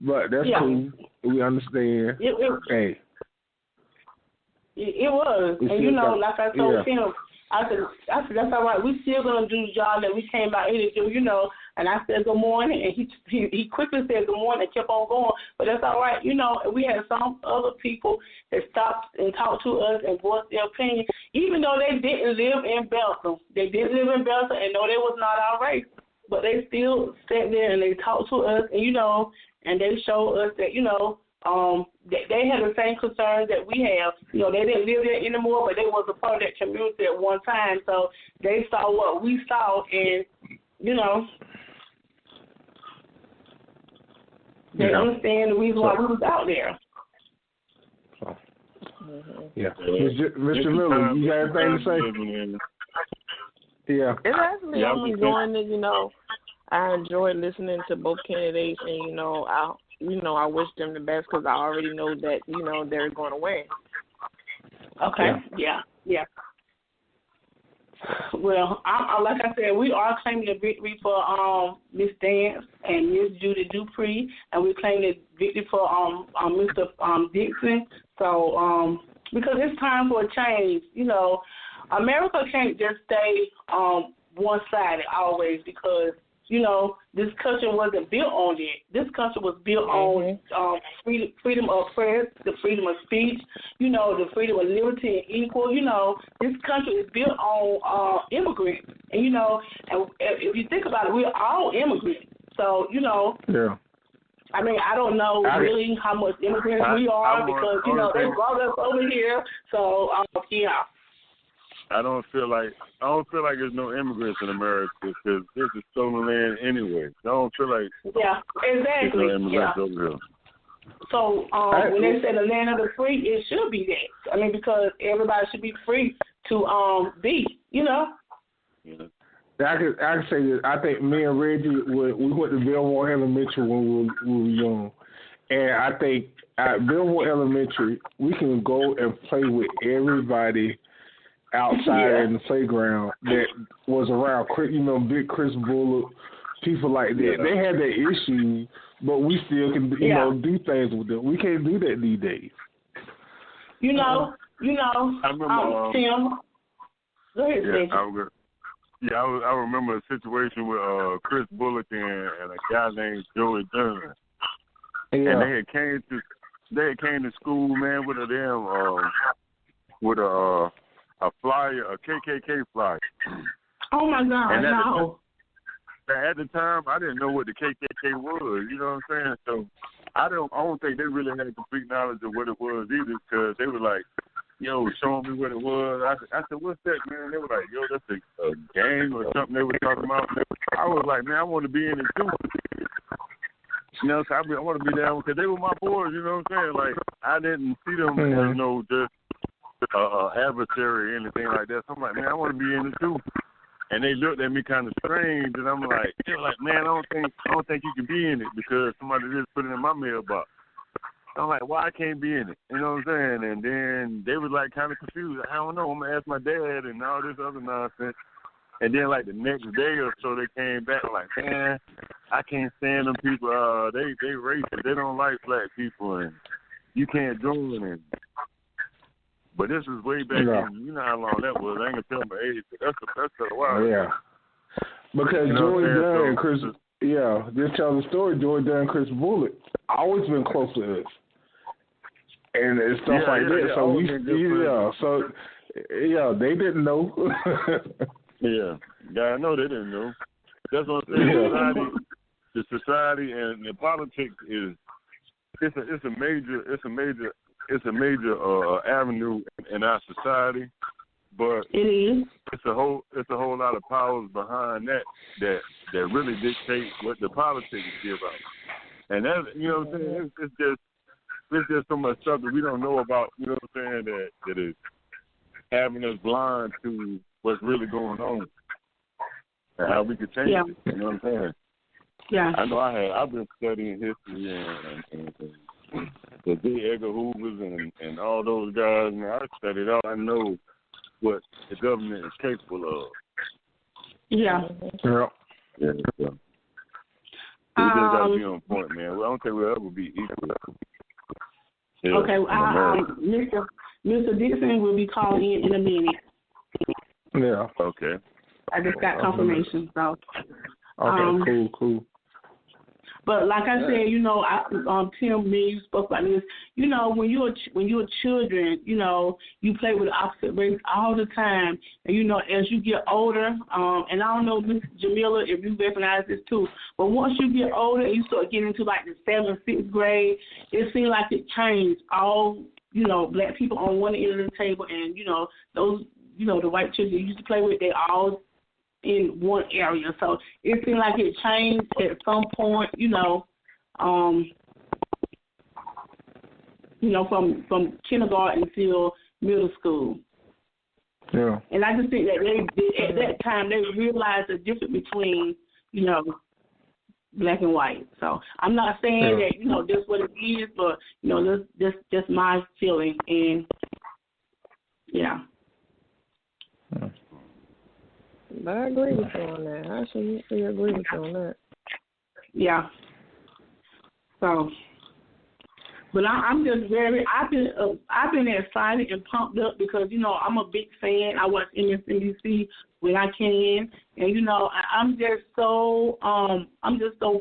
Speaker 4: But that's cool. We understand.
Speaker 6: It was. And like I told him, I said, that's all right. We still gonna do the job that we came out here to do, And I said good morning, and he quickly said good morning and kept on going. But that's all right, And we had some other people that stopped and talked to us and voiced their opinion, even though they didn't live in Belgium. They didn't live in Belgium and know they was not our race, but they still sat there and they talked to us, and and they showed us that they had the same concerns that we have. They didn't live there anymore, but they was a part of that community at one time. So they saw what we saw, and they understand the reason why we was out there.
Speaker 4: Yeah, Mr. Miller, you got anything to say? Yeah,
Speaker 2: it's actually only going to I enjoyed listening to both candidates, and I wish them the best because I already know that they're going to win.
Speaker 6: Okay. Yeah. Well, like I said, we are claiming the victory for Miss Dance and Miss Judy Dupree, and we claim the victory for Mr. Dixon. So because it's time for a change, America can't just stay one-sided always because. This country wasn't built on that. This country was built on freedom of press, the freedom of speech, the freedom of liberty and equal. This country is built on immigrants. And, and if you think about it, we're all immigrants. So, I mean, I don't know really how much immigrants we are because, you know, they brought us over here. So, yeah.
Speaker 8: I don't feel like there's no immigrants in America because this is stolen land anyway. I don't feel like there's no immigrants over here.
Speaker 6: So when they say the land of the free, it should be that. I mean, because everybody should be free to be, you know.
Speaker 8: Yeah.
Speaker 4: I can say this. I think me and Reggie, we went to Belmore Elementary when we were young. And I think at Belmore Elementary, we can go and play with everybody outside in the playground that was around, you know, Big Chris Bullock, people like that. Yeah. They had their issues, but we still can, you know, do things with them. We can't do that these days.
Speaker 6: You know,
Speaker 8: I remember,
Speaker 6: Tim. Go ahead,
Speaker 8: I remember a situation with Chris Bullock and a guy named Joey Dunn. Yeah. And they had came to school, man, with a flyer, a KKK flyer.
Speaker 6: Oh my God!
Speaker 8: And
Speaker 6: no.
Speaker 8: At the time, I didn't know what the KKK was. You know what I'm saying? So I don't think they really had complete knowledge of what it was either, because they were like, yo, showing me what it was. I said, what's that, man? They were like, yo, that's a gang or something they were talking about. I was like, man, I want to be in it too. You know, so I want to be down because they were my boys. You know what I'm saying? Like, I didn't see them as no just adversary or anything like that. So I'm like, man, I want to be in it too. And they looked at me kind of strange, and I'm like, they're like, man, I don't think you can be in it because somebody just put it in my mailbox. I'm like, why I can't be in it? You know what I'm saying? And then they was like kind of confused. I don't know. I'm gonna ask my dad and all this other nonsense. And then like the next day or so, they came back like, man, I can't stand them people. They racist. They don't like black people, and you can't join them. But this was way back in, you know how long that was. I ain't gonna tell my age, but that's a while.
Speaker 4: Yeah. Because Joey Dunn and Chris, just tell the story. Joey Dunn and Chris Bullock always been close to us, and stuff like that. So they didn't know.
Speaker 8: I know they didn't know. That's what I'm saying. The society and the politics is it's a major avenue in our society, but
Speaker 6: it is.
Speaker 8: It's a whole lot of powers behind that really dictate what the politics is about. And that, you know what I'm saying, it's just so much stuff that we don't know about, you know what I'm saying, that is having us blind to what's really going on and how we could change it. You know what I'm saying?
Speaker 6: Yeah.
Speaker 8: I know I've been studying history and the D. Edgar Hoovers and all those guys, and I studied all. I know what the government is capable of.
Speaker 6: Yeah.
Speaker 8: So. We just got to be on point, man. I don't think we'll ever be equal.
Speaker 6: Okay, Mr. Dixon will be calling in a minute.
Speaker 4: Yeah.
Speaker 8: Okay.
Speaker 6: I just got confirmation, so.
Speaker 4: Okay, cool.
Speaker 6: But like I said, you know, Tim, me, you spoke about this. You know, when you're children, you know, you play with the opposite race all the time, and you know, as you get older, and I don't know, Miss Jamila, if you recognize this too, but once you get older and you start getting into like the 7th, 6th grade, it seems like it changed. All, you know, black people on one end of the table, and you know, those, you know, the white children you used to play with, they all in one area. So it seemed like it changed at some point, you know, from kindergarten until middle school.
Speaker 4: Yeah.
Speaker 6: And I just think that at that time they realized the difference between, you know, black and white. So I'm not saying that, you know, that's what it is, but, you know, that's just my feeling. And, yeah.
Speaker 2: But I agree with you on that. I absolutely agree with you on that.
Speaker 6: Yeah. So, but I'm just I've been excited and pumped up because, you know, I'm a big fan. I watch MSNBC when I can, and you know, I'm just so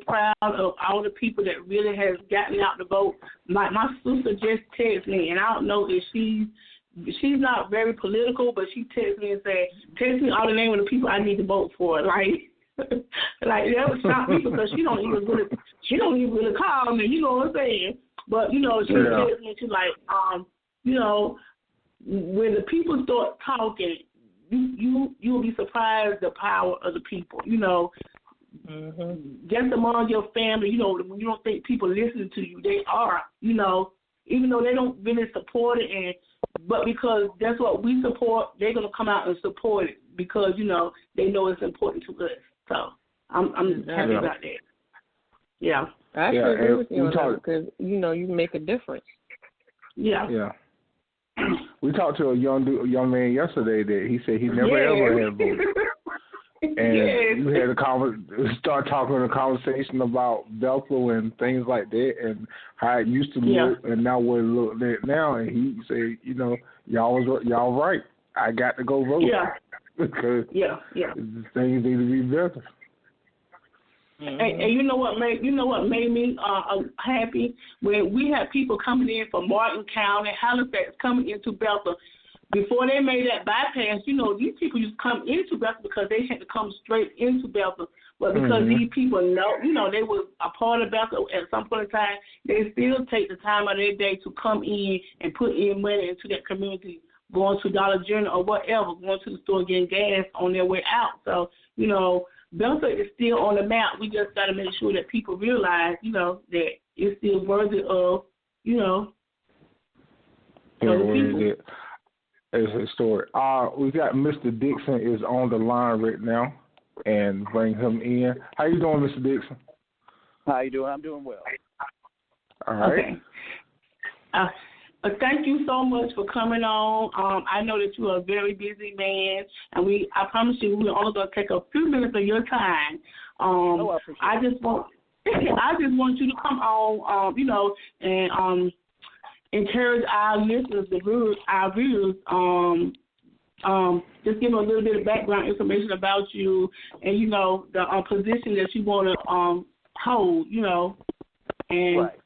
Speaker 6: proud of all the people that really has gotten out the vote. My sister just texted me, and I don't know if she's not very political, but she texts me and said, text me all the name of the people I need to vote for. Like that would shock me because she don't she don't even really call me, you know what I'm saying? But, you know, she tells me, she's like, you know, when the people start talking, you'll be surprised the power of the people, you know. Just among your family, you know, when you don't think people listening to you, they are, you know, even though they don't really support it, but because that's what we support, they're going to come out and support it because, you know, they know it's important to us. So I'm happy about that. Yeah.
Speaker 2: I actually agree with you on that because, you know, you make a difference. Yeah.
Speaker 4: Yeah. We talked to a young man yesterday that he said he never ever had voted. And you had start talking a conversation about Bethel and things like that and how it used to look and now what it looks like now. And he said, you know, y'all right. I got to go vote. Yeah. Because things need to be better.
Speaker 6: And you know what made me happy when we had people coming in from Martin County, Halifax, coming into Bethel. Before they made that bypass, you know, these people used to come into Bethel because they had to come straight into Bethel. But because these people know, you know, they were a part of Bethel at some point in time, they still take the time out of their day to come in and put in money into that community, going to Dollar General or whatever, going to the store getting gas on their way out. So, you know, Bethel is still on the map. We just got to make sure that people realize, you know, that it's still worthy of, you know, people.
Speaker 4: It's historic. We got Mr. Dixon is on the line right now, and bring him in. How you doing, Mr. Dixon?
Speaker 9: How you doing? I'm doing well.
Speaker 4: All right.
Speaker 6: Okay. Thank you so much for coming on. I know that you are a very busy man, and I promise you we're only going to take a few minutes of your time. I just want you to come on, you know, and encourage our listeners, our viewers, just give them a little bit of background information about you and, you know, the position that you want to hold, you know. And
Speaker 9: right.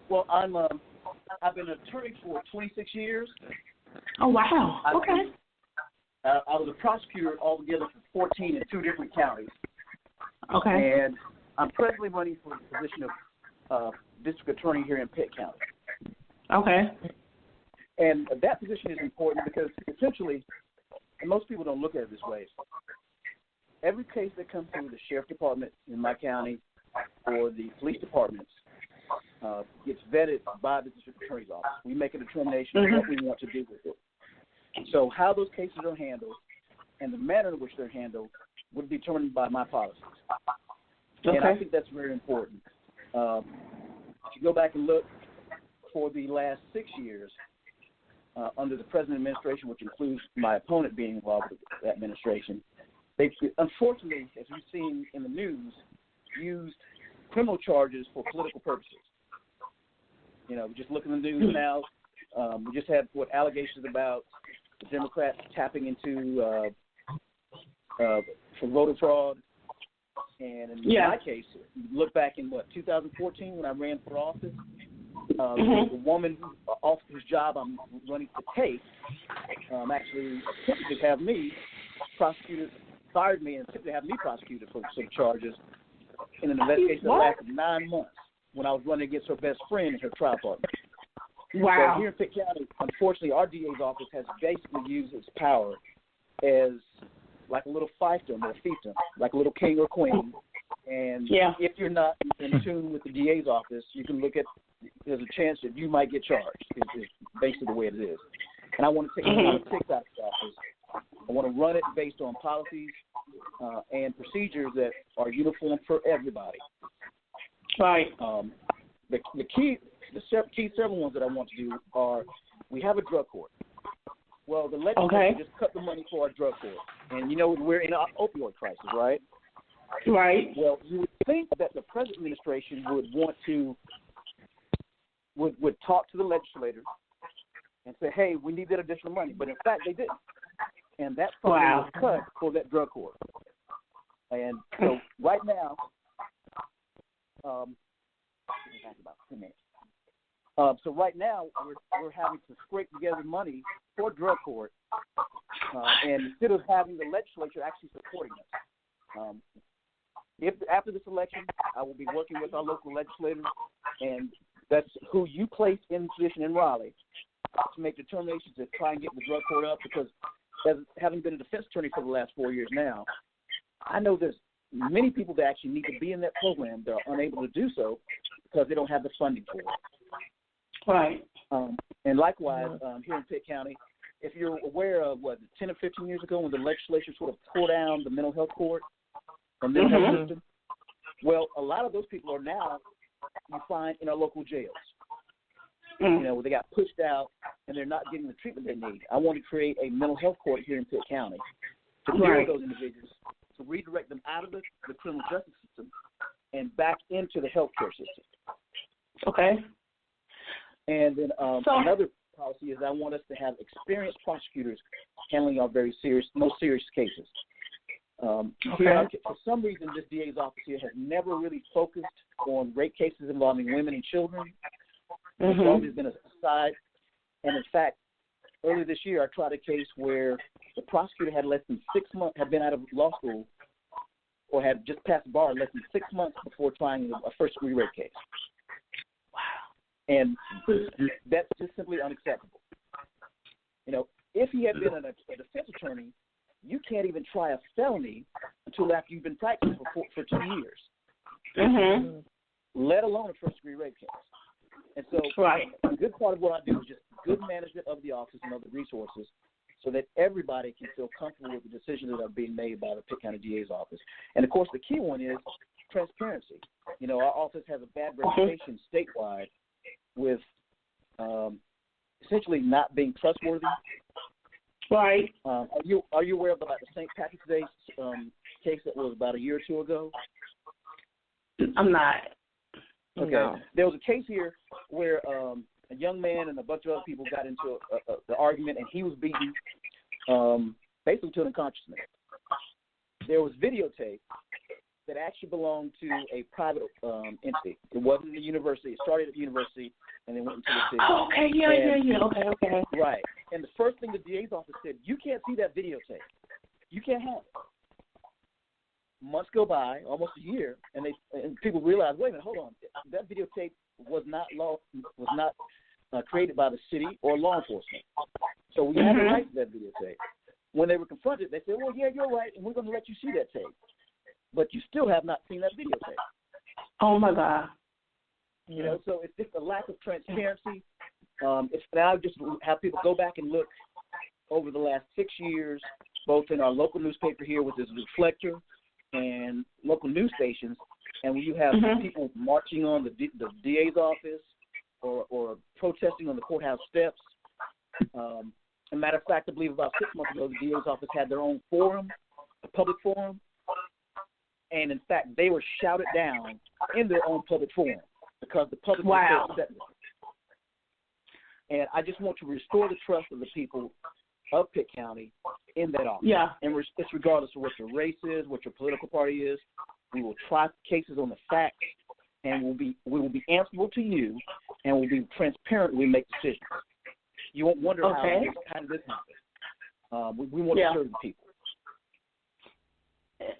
Speaker 9: Well, I've been an attorney for 26 years.
Speaker 6: Oh, wow. Okay.
Speaker 9: I was a prosecutor altogether for 14 in 2 different counties.
Speaker 6: Okay.
Speaker 9: And I'm presently running for the position of district attorney here in Pitt County.
Speaker 6: Okay.
Speaker 9: And that position is important because essentially, and most people don't look at it this way, every case that comes through the sheriff department in my county or the police departments gets vetted by the district attorney's office. We make a determination of what we want to do with it. So how those cases are handled and the manner in which they're handled would be determined by my policies. Okay. And I think that's very important. If you go back and look for the last 6 years under the present administration, which includes my opponent being involved with the administration, they unfortunately, as we've seen in the news, used criminal charges for political purposes. You know, just look in the news now. We just had allegations about the Democrats tapping into for voter fraud. And in my case, look back in 2014 when I ran for office, the woman whose job I'm running to take actually attempted to have me prosecuted, fired me and attempted to have me prosecuted for some charges in an investigation that lasted 9 months when I was running against her best friend and her trial partner.
Speaker 6: Wow.
Speaker 9: So here in Pitt County, unfortunately, our DA's office has basically used its power as like a little fiefdom or fiefdom, like a little king or queen. And if you're not in tune with the DA's office, you can look at, there's a chance that you might get charged, is basically the way it is. And I want to take politics out of the office. I want to run it based on policies and procedures that are uniform for everybody.
Speaker 6: Right.
Speaker 9: The key several ones that I want to do are, we have a drug court. Well, the legislature just cut the money for our drug court. And, you know, we're in an opioid crisis, right?
Speaker 6: Right.
Speaker 9: Well, you would think that the present administration would want to, would talk to the legislators and say, hey, we need that additional money. But, in fact, they didn't. And that funding was cut for that drug court. And so right now, so right now we're having to scrape together money for drug court, and instead of having the legislature actually supporting us, if after this election, I will be working with our local legislators, and that's who you place in position in Raleigh to make determinations to try and get the drug court up, because as having been a defense attorney for the last 4 years now, I know there's many people that actually need to be in that program that are unable to do so because they don't have the funding for it.
Speaker 6: Right.
Speaker 9: And likewise, here in Pitt County, if you're aware of 10 or 15 years ago when the legislature sort of tore down the mental health court and mental health system, well, a lot of those people are now, you find, in our local jails. You know, where they got pushed out and they're not getting the treatment they need. I want to create a mental health court here in Pitt County to deal with those individuals, to redirect them out of the criminal justice system and back into the healthcare system.
Speaker 6: Okay.
Speaker 9: And then another policy is I want us to have experienced prosecutors handling our most serious cases. For some reason, this DA's office here has never really focused on rape cases involving women and children. It's always been a side. And in fact, earlier this year, I tried a case where the prosecutor had less than 6 months, had been out of law school, or had just passed the bar less than 6 months before trying a first-degree rape case. Wow. And that's just simply unacceptable. You know, if he had been a defense attorney, you can't even try a felony until after you've been practicing for 2 years, let alone a first-degree rape case. And so a good part of what I do is just good management of the office and of the resources so that everybody can feel comfortable with the decisions that are being made by the Pitt County DA's office. And, of course, the key one is transparency. You know, our office has a bad reputation statewide with essentially not being trustworthy.
Speaker 6: Right.
Speaker 9: Are you aware of about the St. Patrick's Day case that was about a year or two ago?
Speaker 6: I'm not.
Speaker 9: Okay. No. There was a case here where a young man and a bunch of other people got into the argument, and he was beaten basically to unconsciousness. There was videotape that actually belonged to a private entity. It wasn't the university. It started at the university and then went into the city.
Speaker 6: Oh, okay, yeah. Okay.
Speaker 9: Right. And the first thing the DA's office said, you can't see that videotape. You can't have it. Months go by, almost a year, and people realize, wait a minute, hold on, that videotape was not created by the city or law enforcement. So we have the right to that videotape. When they were confronted, they said, well, yeah, you're right, and we're going to let you see that tape. But you still have not seen that videotape.
Speaker 6: Oh, my God.
Speaker 9: You know, so it's just a lack of transparency. It's now just have people go back and look over the last 6 years, both in our local newspaper here, which is Reflector, and local news stations, and when you have people marching on the DA's office or protesting on the courthouse steps. As a matter of fact, I believe about 6 months ago, the DA's office had their own forum, a public forum, and in fact, they were shouted down in their own public forum because the public was so upset with it. And I just want to restore the trust of the people of Pitt County in that office. Yeah. And it's regardless of what your race is, what your political party is. We will try cases on the facts, and we will be answerable to you, and we'll be transparent when we make decisions. You won't wonder how did this happen. We want to serve the people.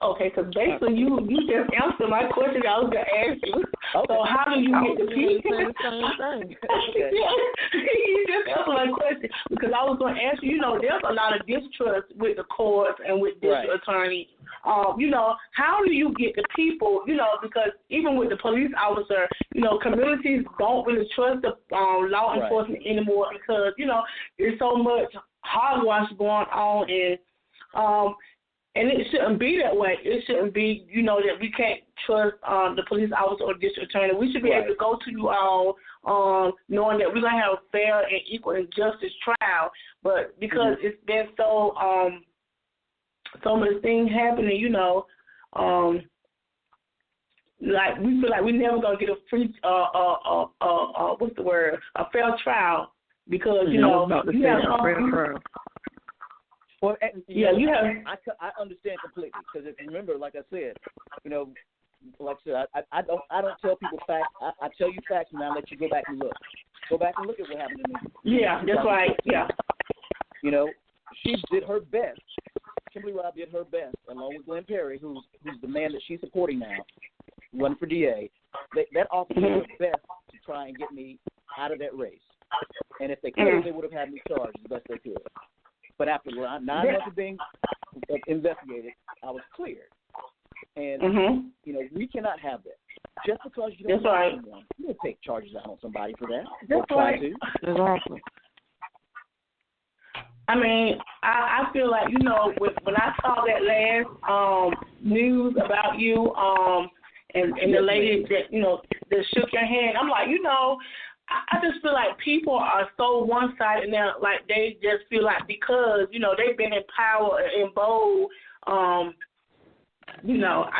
Speaker 6: Okay, because basically you just answered my question I was going to ask you. Okay. So how do you get the people?
Speaker 2: The same thing.
Speaker 6: You just answered my question because I was going to ask you, you know, there's a lot of distrust with the courts and with district attorneys. You know, how do you get the people, you know, because even with the police officer, you know, communities don't really trust the law enforcement anymore because, you know, there's so much hogwash going on and it shouldn't be that way. It shouldn't be, you know, that we can't trust the police officer or district attorney. We should be able to go to you all knowing that we're going to have a fair and equal and justice trial. But because it's been so many things happening, you know, like we feel like we're never going to get a free, what's the word, a fair trial because, you know, you have
Speaker 9: well,
Speaker 6: you have.
Speaker 9: I understand completely because if you remember, like I said, you know, like I said, I don't tell people facts. I tell you facts, and I let you go back and look. Go back and look at what happened to me.
Speaker 6: Yeah, that's right. Yeah.
Speaker 9: You know, she did her best to Kimberly Robb did her best, along with Glenn Perry, who's the man that she's supporting now, running for DA. That office did their best to try and get me out of that race. And if they could, they would have had me charged as best they could. But after 9 months of being investigated, I was cleared. And, we cannot have that. Just because you don't like someone, you don't take charges out on somebody for that.
Speaker 6: That's right.
Speaker 2: Exactly.
Speaker 6: I mean, I feel like, when I saw that last news about you and the lady that shook your hand, I'm like, I just feel like people are so one-sided now, like they just feel like because, they've been in power and bold, I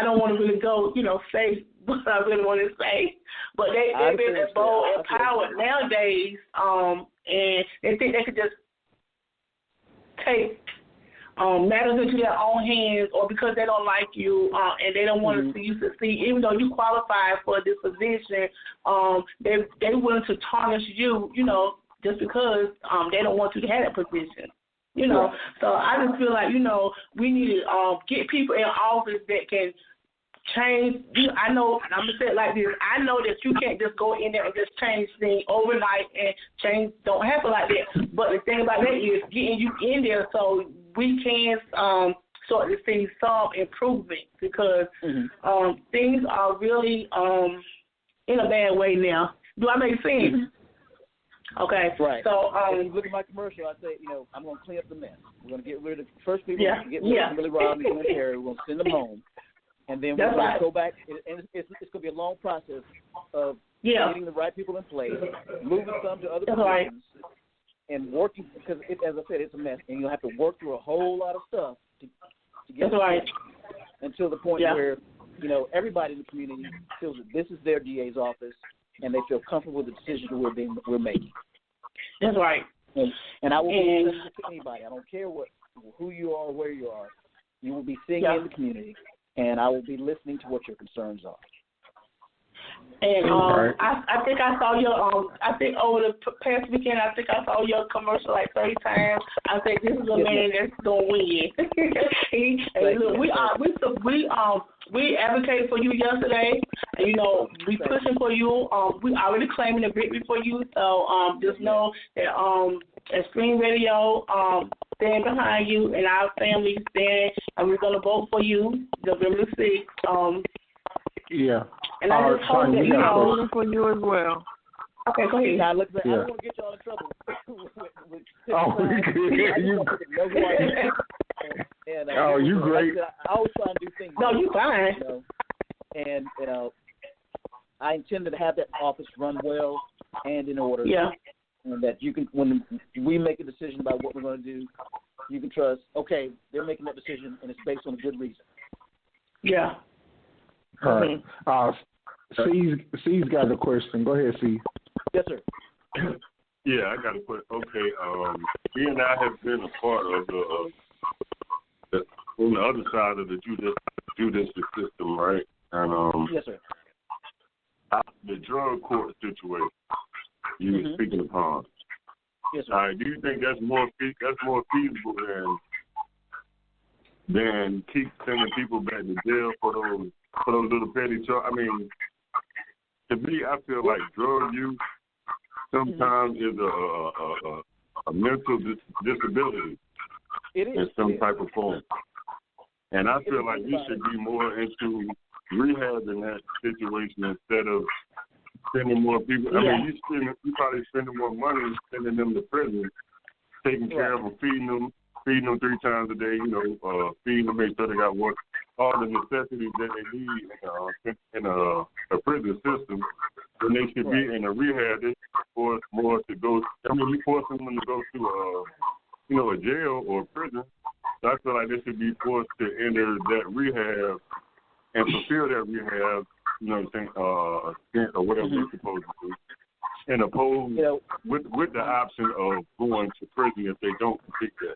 Speaker 6: don't want to really go, say what I really want to say, but they've been in bold and power nowadays, and they think they could just take matters into their own hands, or because they don't like you and they don't want to see you succeed, even though you qualify for this position, they're willing to tarnish you, just because they don't want you to have that position. So I just feel like, we need to get people in office that can change. I know, and I'm going to say it like this, I know that you can't just go in there and just change things overnight, and change don't happen like that. But the thing about that is getting you in there so we can start to see some improvement, because things are really in a bad way now. Do I make sense? Okay.
Speaker 9: Right.
Speaker 6: So,
Speaker 9: if you look at my commercial, I say, I'm going to clean up the mess. We're going to get rid of the first people. We're going to get rid of Kimberly Robb and Glenn Perry. We're going to send them home. And then we're going to go back, and it's going to be a long process of getting the right people in place, moving some to other positions, and working, because, as I said, it's a mess, and you'll have to work through a whole lot of stuff to get until the point where, everybody in the community feels that this is their DA's office, and they feel comfortable with the decisions we're making.
Speaker 6: That's right.
Speaker 9: And I will be listening to anybody. I don't care who you are or where you are. You will be seeing me in the community, and I will be listening to what your concerns are.
Speaker 6: And I think I saw your I think over the past weekend, I think I saw your commercial like 30 times. I think this is a man that's gonna win. We advocated for you yesterday, and we pushing for you. We already claiming a victory for you. So just know that Extreme Radio stand behind you, and our family stand, and we're gonna vote for you November 6th.
Speaker 4: Yeah.
Speaker 6: And I just hope that
Speaker 2: I'm voting for you as well.
Speaker 6: Okay, go ahead.
Speaker 9: Now, I don't want to get y'all in trouble.
Speaker 4: You great.
Speaker 9: I always try and do things.
Speaker 6: No, you fine.
Speaker 9: And I intend to have that office run well and in order.
Speaker 6: Yeah.
Speaker 9: And that you can, when we make a decision about what we're going to do, you can trust. Okay, they're making that decision, and it's based on a good reason.
Speaker 6: Yeah.
Speaker 4: All right. C's got a question. Go ahead, C.
Speaker 9: Yes, sir.
Speaker 8: Yeah, I got a question. Okay, me and I have been a part of on the other side of the judicial system, right? And
Speaker 9: yes, sir.
Speaker 8: The drug court situation you were speaking upon.
Speaker 9: Yes, sir.
Speaker 8: All right, do you think that's more feasible than keep sending people back to jail for those little petty charges? I mean, to me, I feel like drug use sometimes is a mental disability in some type of form. And I feel like we should be more into rehabbing that situation instead of sending more people. I mean, you probably spending more money sending them to prison, taking care of them, feeding them 3 times a day, feeding them, make sure they got all the necessities that they need in a prison system. When they should be in a rehab, they force more to go. I mean, you force them to go to a jail or a prison. So I feel like they should be forced to enter that rehab and fulfill that rehab, stint or whatever they're supposed to do, and oppose with the option of going to prison if they don't complete that.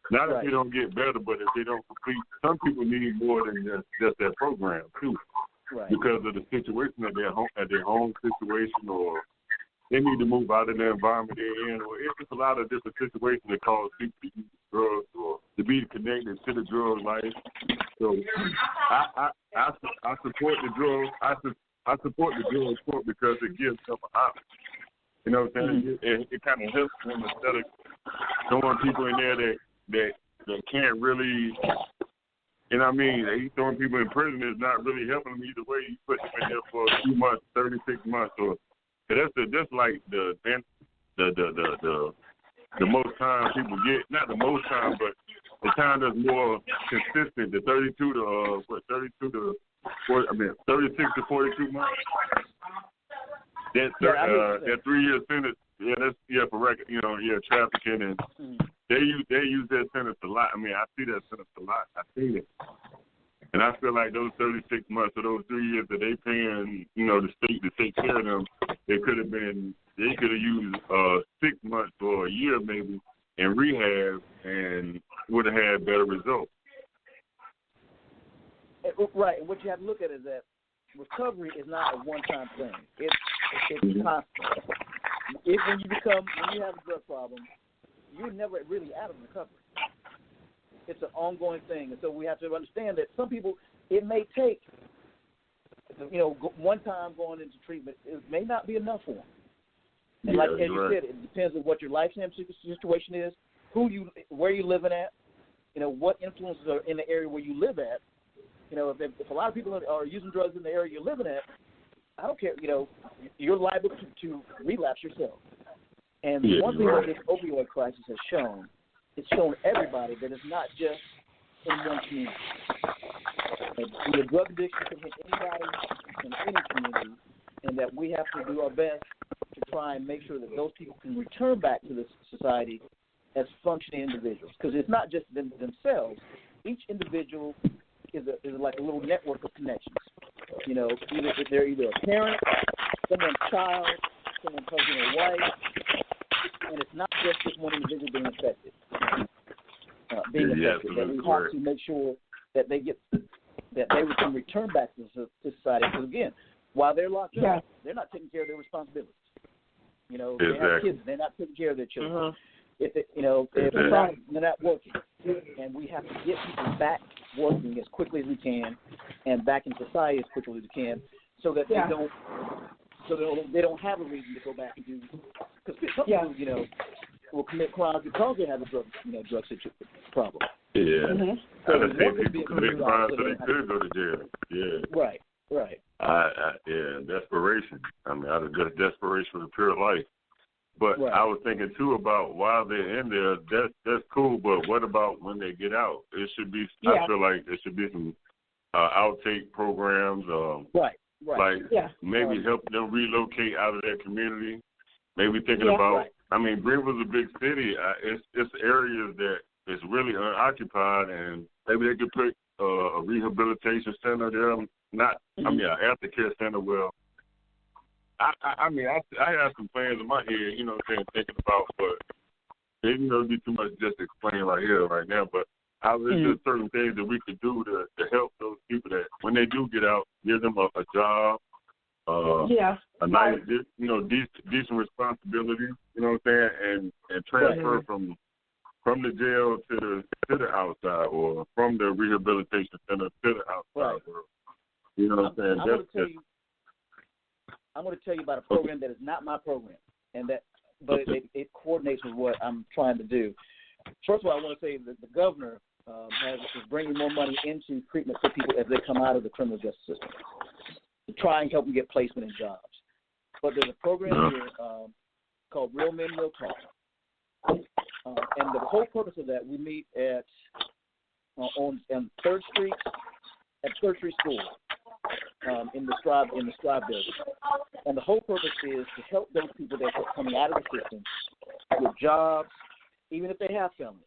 Speaker 8: Not if they don't get better, but if they don't complete. Some people need more than just that program too, because of the situation at their home situation, or they need to move out of the environment they're in, or it's just a lot of different situations that cause people to use drugs or to be connected to the drug life. So I support the drug. I support the drug court because it gives them an option. You know what I'm saying? It kind of helps them instead of throwing people in there that can't really. You know what I mean? They throwing people in prison is not really helping them either way. You put them in there for 2 months, 36 months, or that's like the most time people get. Not the most time, but the time that's more consistent. The 36 to 42 months. That 3-year sentence. That's for record. Trafficking and. They use that sentence a lot. I mean, I see that sentence a lot. I see it. And I feel like those 36 months or those 3 years that they paying, the state to take care of them, they could have used 6 months or a year maybe in rehab and would have had better results.
Speaker 9: Right. And what you have to look at is that recovery is not a one-time thing. It's constant. When you have a drug problem, you're never really out of recovery. It's an ongoing thing. And so we have to understand that some people, it may take, one time going into treatment, it may not be enough for them. And as you said, it depends on what your lifetime situation is, where you're living at, what influences are in the area where you live at. If a lot of people are using drugs in the area you're living at, I don't care, you're liable to relapse yourself. And one thing that this opioid crisis has shown, it's shown everybody that it's not just in one community. The drug addiction can hit anybody in any community, and that we have to do our best to try and make sure that those people can return back to the society as functioning individuals. Because it's not just themselves. Each individual is like a little network of connections. They're either a parent, someone's child, someone's husband or wife, and it's not just this one individual being affected. That we have to make sure that they can return back to society. Because again, while they're locked up, they're not taking care of their responsibilities. They have kids, they're not taking care of their children. If they're not working, and we have to get people back working as quickly as we can, and back in society as quickly as we can, so that they don't have a reason to go back and do. Because some people, will commit crimes because they have a drug problem.
Speaker 8: Yeah. Mm-hmm. So I've seen people commit crimes so they could go to jail. Yeah.
Speaker 9: Right.
Speaker 8: Desperation. I mean, out of just desperation of pure life. But I was thinking too about while they're in there, that's cool. But what about when they get out? It should be. I feel like there should be some outtake programs. Like maybe help them relocate out of their community. Maybe thinking about. I mean, Greenville's a big city. It's areas that is really unoccupied, and maybe they could put a rehabilitation center there. Not, an aftercare center. Well, I have some plans in my head, thinking about, but it'd be too much just to explain right here, right now. But there's just certain things that we could do to help those people that when they do get out, give them a job, a nice, decent responsibility, you know what I'm saying, and transfer from the jail to the outside, or from the rehabilitation center to the outside world. You know what I'm saying?
Speaker 9: I'm going to tell you about a program that is not my program, but it coordinates with what I'm trying to do. First of all, I want to say that the governor is bringing more money into treatment for people as they come out of the criminal justice system to try and help them get placement in jobs. But there's a program here called Real Men, Real Talk. And the whole purpose of that, we meet on 3rd Street, at 3rd Street School. In the Strive building, and the whole purpose is to help those people that are coming out of the system with jobs, even if they have families,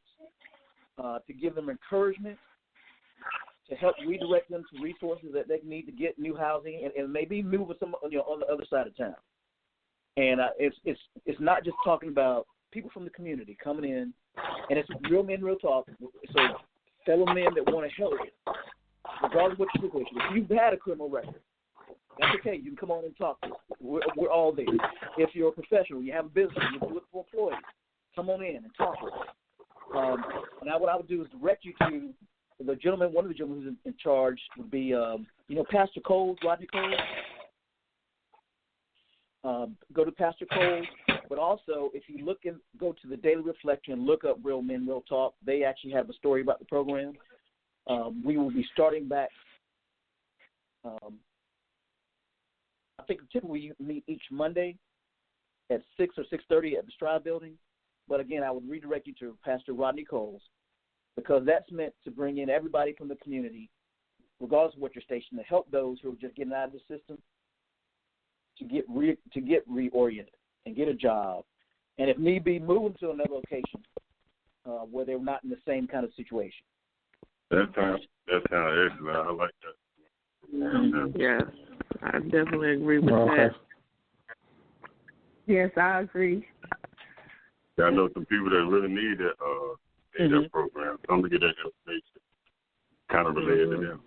Speaker 9: to give them encouragement, to help redirect them to resources that they need to get new housing, and maybe move with some on the other side of town. And it's not just talking about people from the community coming in, and it's real men, real talk. So fellow men that want to help. Regardless of what your situation is. If you've had a criminal record, that's okay. You can come on and talk to us. We're all there. If you're a professional, you have a business, you're looking for employees, come on in and talk with us. Now what I would do is direct you to the gentleman. One of the gentlemen who's in charge would be, Pastor Coles, Rodney Coles. Go to Pastor Coles, but also if you go to the Daily Reflection and look up Real Men, Real Talk, they actually have a story about the program. We will be starting back. I think typically we meet each Monday at 6 or 6:30 at the Strive Building. But again, I would redirect you to Pastor Rodney Coles, because that's meant to bring in everybody from the community, regardless of what your station, to help those who are just getting out of the system to get reoriented and get a job, and if need be, move to another location where they're not in the same kind of situation.
Speaker 8: That's how excellent. I like that.
Speaker 2: Yes, I definitely agree with that.
Speaker 6: Yes, I agree.
Speaker 8: Yeah, I know some people that really need that program. Some to get that information kind of related to them.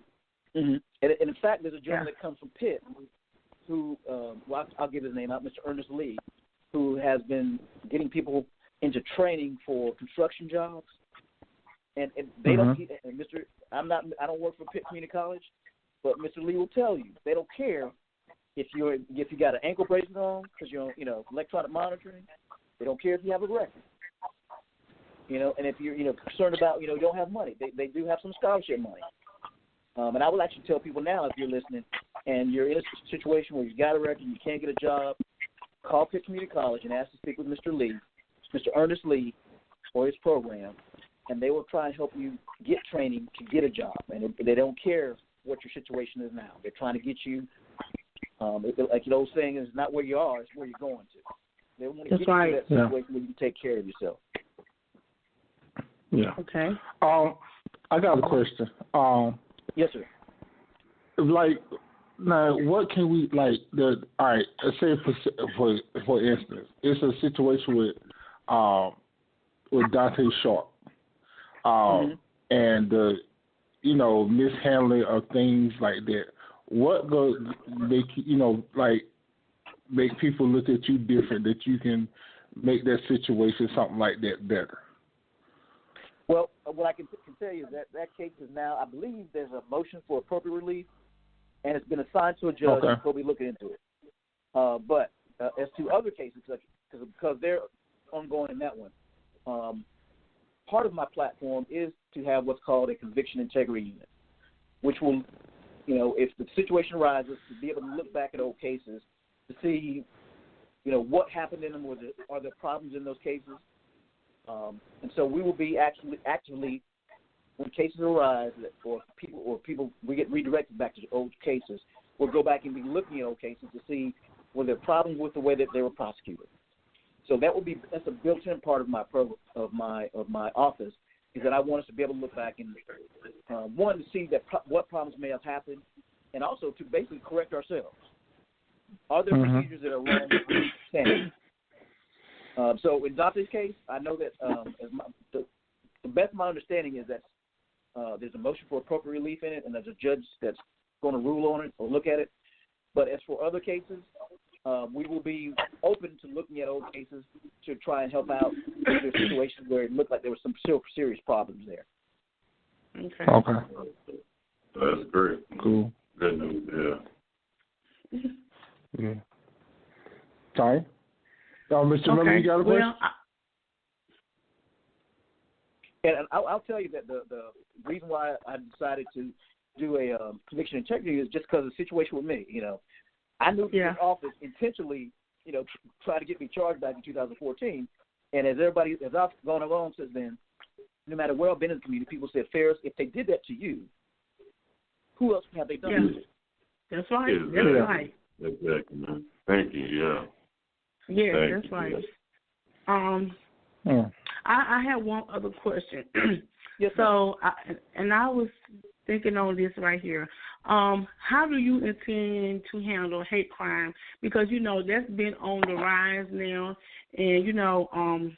Speaker 9: Mm-hmm. And in fact, there's a gentleman that comes from Pitt who, I'll give his name out, Mr. Ernest Lee, who has been getting people into training for construction jobs. And they don't. I don't work for Pitt Community College, but Mr. Lee will tell you they don't care if you got an ankle bracelet on because you're electronic monitoring. They don't care if you have a record. And if you're concerned about you don't have money, they do have some scholarship money. And I will actually tell people now, if you're listening and you're in a situation where you've got a record and you can't get a job, call Pitt Community College and ask to speak with Mr. Lee, Mr. Ernest Lee, or his program, and they will try and help you get training to get a job. And they don't care what your situation is now. They're trying to get you, like the old saying is, not where you are, it's where you're going to. They want to get you to that situation where you can take care of yourself.
Speaker 4: Yeah.
Speaker 6: Okay.
Speaker 4: I got a question.
Speaker 9: Yes, sir.
Speaker 4: Like, now, what can we all right? Let's say for instance, it's a situation with Dante Sharp, and the mishandling of things like that. What make people look at you different, that you can make that situation something like that better?
Speaker 9: Well, what I can tell you is that case is now, I believe there's a motion for appropriate relief, and it's been assigned to a judge before we look into it. But as to other cases, because they're ongoing in that one, part of my platform is to have what's called a conviction integrity unit, which will, if the situation arises, to be able to look back at old cases to see, what happened in them, are there problems in those cases. And so we will be actively, when cases arise, or people we get redirected back to old cases, we'll go back and be looking at old cases to see were there problems with the way that they were prosecuted. So that's a built-in part of my program, of my office, is that I want us to be able to look back and one, to see what problems may have happened, and also to basically correct ourselves. Are there procedures that are wrong with the standard? So in Dante's case, I know that the best of my understanding is that there's a motion for appropriate relief in it, and there's a judge that's going to rule on it or look at it. But as for other cases, we will be open to looking at old cases to try and help out if there's situations where it looked like there was some serious problems there.
Speaker 4: Okay.
Speaker 8: That's great.
Speaker 4: Cool.
Speaker 8: Good news,
Speaker 4: yeah. Sorry? Mr. Miller, you got a question?
Speaker 9: And I'll tell you that the reason why I decided to do a conviction integrity is just because of the situation with me. I knew this office intentionally, tried to get me charged back in 2014. And as I've gone along since then, no matter where I've been in the community, people said, Farris, if they did that to you, who else have they done it to?
Speaker 6: That's right.
Speaker 8: That's right. Exactly, man. Thank you,
Speaker 6: Yeah, that's right. I have one other question.
Speaker 9: Yes,
Speaker 6: so, I was thinking on this right here. How do you intend to handle hate crime? Because, that's been on the rise now. And,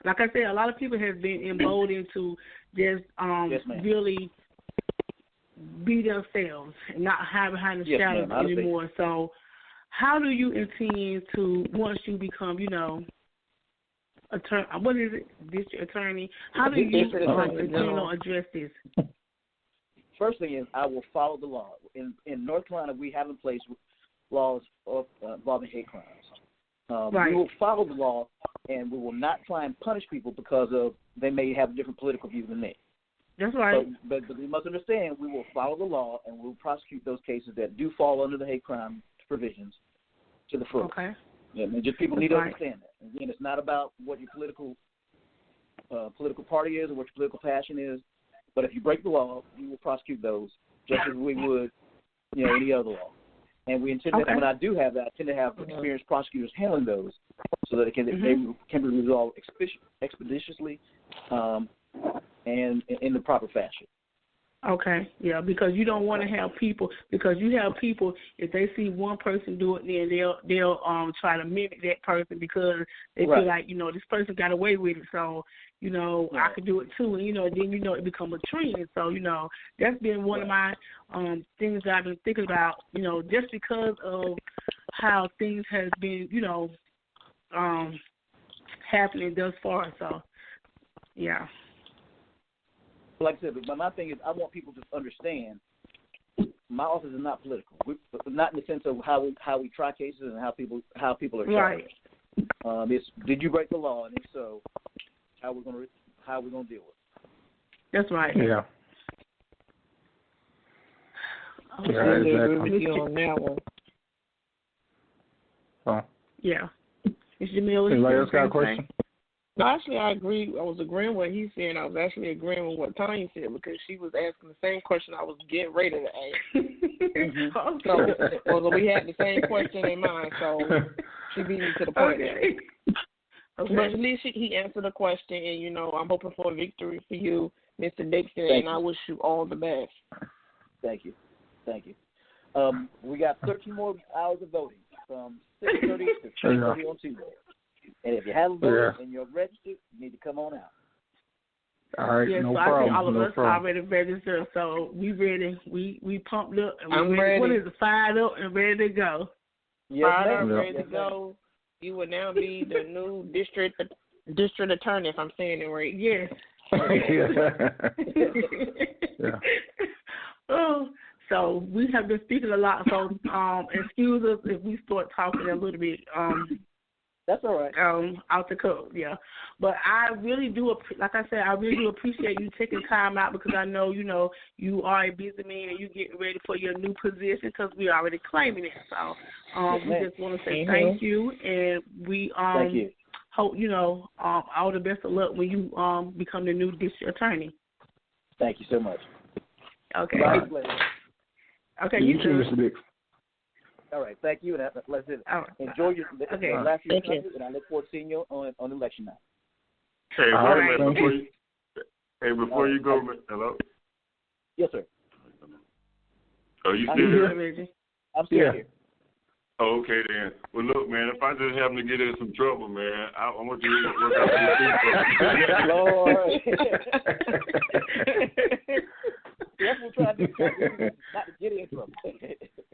Speaker 6: like I said, a lot of people have been emboldened to just really be themselves and not hide behind the shadows anymore. So how do you intend to, once you become, attorney. What is it? District attorney. How do you address this?
Speaker 9: First thing is, I will follow the law. In North Carolina, we have in place laws involving hate crimes.
Speaker 6: Right.
Speaker 9: We will follow the law, and we will not try and punish people because of they may have different political views than me.
Speaker 6: That's right.
Speaker 9: But we must understand, we will follow the law, and we will prosecute those cases that do fall under the hate crime provisions to the full.
Speaker 6: Okay.
Speaker 9: Yeah, and just people need to understand that. Again, it's not about what your political party is or what your political passion is, but if you break the law, we will prosecute those just as we would, any other law. And we intend that when I do have that, I tend to have experienced prosecutors handling those so that they can be resolved expeditiously and in the proper fashion.
Speaker 6: Okay, yeah, because you don't want to have people, if they see one person do it, then they'll try to mimic that person because they feel like, this person got away with it, so, I could do it too, and, then, it become a trend. So, that's been one of my things that I've been thinking about, just because of how things has been, happening thus far, so, yeah.
Speaker 9: Like I said, but my thing is I want people to understand my office is not political. Not in the sense of how we try cases and how people are charged.
Speaker 6: Right.
Speaker 9: It's did you break the law, and if so, how we're gonna deal with it.
Speaker 6: That's right.
Speaker 4: Yeah.
Speaker 2: Exactly. With you on that one.
Speaker 4: Oh.
Speaker 6: Yeah. Is Jamil?
Speaker 4: Anybody else got a question?
Speaker 2: No, actually, I agree. I was agreeing with what he's saying. I was actually agreeing with what Tanya said because she was asking the same question I was getting ready to ask. So we had the same question in mind, so she beat me to the point.
Speaker 6: Okay.
Speaker 2: But at least he answered the question, and, I'm hoping for a victory for you, Mr. Dixon, I wish you all the best.
Speaker 9: Thank you. We got 13 more hours of voting from 6:30 to 6:30 on Tuesday. And if you haven't voted and you're registered, you need to come on out.
Speaker 4: All right,
Speaker 6: no
Speaker 4: problem.
Speaker 6: I think all of us
Speaker 4: problem.
Speaker 6: already registered, so we ready. We pumped up and
Speaker 2: I'm ready.
Speaker 6: What is it, fired up and ready to go?
Speaker 2: Fired up, ready to go. You will now be the new district attorney, if I'm saying it right.
Speaker 6: Yes.
Speaker 4: Yeah.
Speaker 6: Oh, so we have been speaking a lot. So excuse us if we start talking a little bit.
Speaker 9: That's all right.
Speaker 6: Out the code, yeah. But I really do, like I said, I really do appreciate you taking time out because I know, you are a busy man and you getting ready for your new position because we already claiming it. So we just want to say thank you, and we
Speaker 9: thank you.
Speaker 6: Hope, all the best of luck when you become the new district attorney.
Speaker 9: Thank you so much.
Speaker 6: Okay.
Speaker 9: Bye.
Speaker 6: Okay,
Speaker 4: you too, Mr. Dixon.
Speaker 9: All right, thank you, and let's enjoy your last year's country, and I look forward to seeing you on election night.
Speaker 8: Hey, wait a minute, before you go, hello?
Speaker 9: Yes, sir.
Speaker 8: Are you still here?
Speaker 9: I'm still here.
Speaker 8: Oh, okay then. Well, look, man, if I just happen to get in some trouble, man, I want you to work out your
Speaker 9: Lord. That's what we're trying to do, not to get in trouble.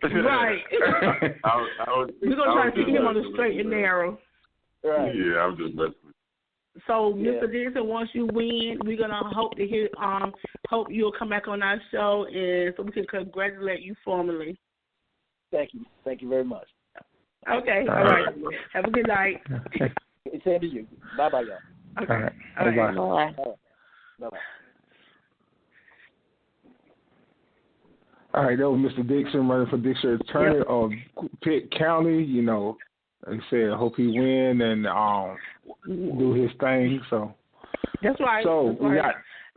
Speaker 6: Right. We're going to try to keep him on the straight and narrow.
Speaker 9: Right.
Speaker 8: Yeah, I'm just messing with you.
Speaker 6: So, Mr. Dixon, once you win, we're going to hope you'll come back on our show and so we can congratulate you formally.
Speaker 9: Thank you. Thank you very much.
Speaker 6: Okay. All right. Have a good night.
Speaker 9: Same to you. Bye-bye, y'all.
Speaker 6: Okay.
Speaker 4: All right.
Speaker 9: Bye-bye. Bye-bye.
Speaker 4: All right, that was Mr. Dixon running for district attorney of Pitt County. Like I said, I hope he win and do his thing. So
Speaker 6: that's right.
Speaker 4: So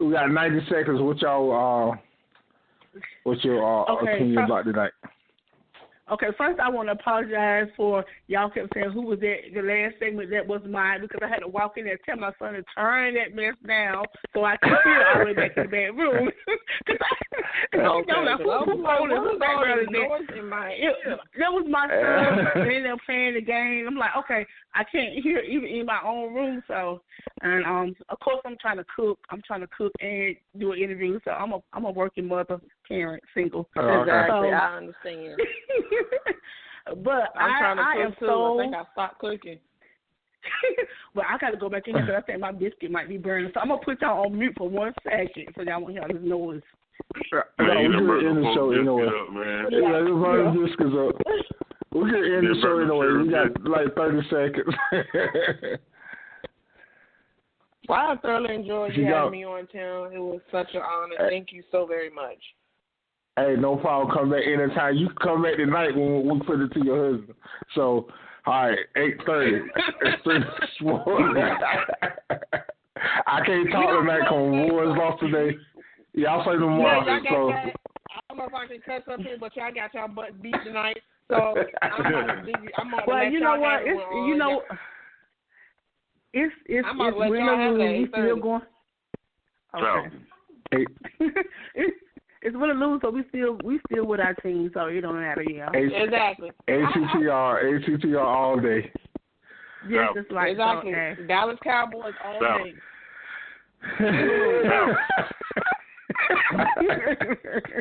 Speaker 4: we got 90 seconds. What's your opinion about tonight?
Speaker 6: Okay, first I want to apologize for y'all kept saying who was that. The last segment that was mine because I had to walk in there and tell my son to turn that mess down so I could hear all the way back in the bedroom. That was my son and they're playing the game. I'm like, okay, I can't hear even in my own room. So, and of course I'm trying to cook. I'm trying to cook and do an interview. So I'm a working mother, parent, single.
Speaker 2: Exactly, I understand.
Speaker 6: But
Speaker 2: I'm trying to
Speaker 6: I
Speaker 2: cook
Speaker 6: am
Speaker 2: too.
Speaker 6: so.
Speaker 2: I think I stopped cooking.
Speaker 6: Well, I got to go back in here because I think my biscuit might be burning. So I'm going to put y'all on mute for 1 second so y'all won't hear this noise.
Speaker 4: Man, we're going to end the show anyway. Yeah, the burning biscuits up. We're going to end the show anyway. We got like 30 seconds.
Speaker 2: Well, I thoroughly enjoyed you having me on town. It was such an honor. Thank you so very much.
Speaker 4: Hey, no problem. Come back anytime. You can come back tonight when we put it to your husband. So, all right, 8:30. I can't talk tonight because War's lost today. Y'all play tomorrow.
Speaker 2: Yeah,
Speaker 4: so.
Speaker 2: I don't know if I can cut up here, but y'all got y'all butt beat tonight. So I'm gonna
Speaker 6: well,
Speaker 2: let
Speaker 6: you
Speaker 2: y'all
Speaker 6: know what?
Speaker 2: It's
Speaker 6: I'm gonna let y'all have it. We still going. Okay. It's win or lose, so we still with our team, so it don't matter, yeah.
Speaker 2: Exactly.
Speaker 4: ACTR all day.
Speaker 6: Yes, it's like
Speaker 2: exactly.
Speaker 6: Okay.
Speaker 2: Dallas Cowboys all day.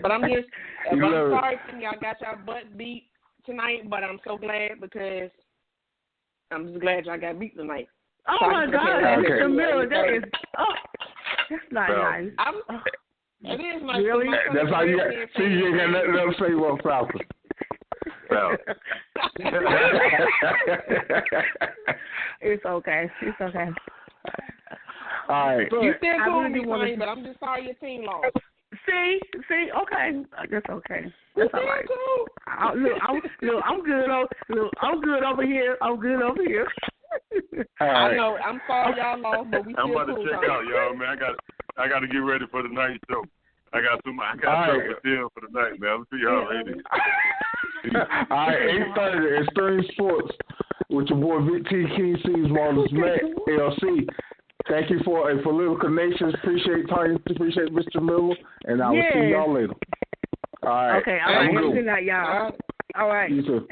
Speaker 2: But I'm sorry y'all got y'all butt beat tonight, but I'm so glad because I'm just glad y'all got beat tonight.
Speaker 6: Oh
Speaker 2: so
Speaker 6: my God, that is the middle. That is that's not nice.
Speaker 2: It is nice.
Speaker 6: Really?
Speaker 4: That's how you got. See, you ain't got nothing else to say about Falcon.
Speaker 6: It's okay. It's okay.
Speaker 4: All right.
Speaker 2: You still cool with me, but I'm just sorry your team lost.
Speaker 6: See, okay, that's okay. That's all right.
Speaker 2: Cool.
Speaker 6: I'm good. I'm good over here.
Speaker 4: All right.
Speaker 2: I know. I'm sorry y'all lost, but we still cool.
Speaker 8: I'm about to check out, y'all, man. I got to get ready for the night show. I got stuff for still for the night, man. I'll see y'all later.
Speaker 4: All right, 8:30 Extreme Sports with your boy Vic T. King C's Wallace Matt LC. Thank you for a political nation. Appreciate Tanya. Appreciate Mr. Miller, and I will see y'all later. All right.
Speaker 6: Okay. All right. Good night, y'all. All right.
Speaker 4: You too.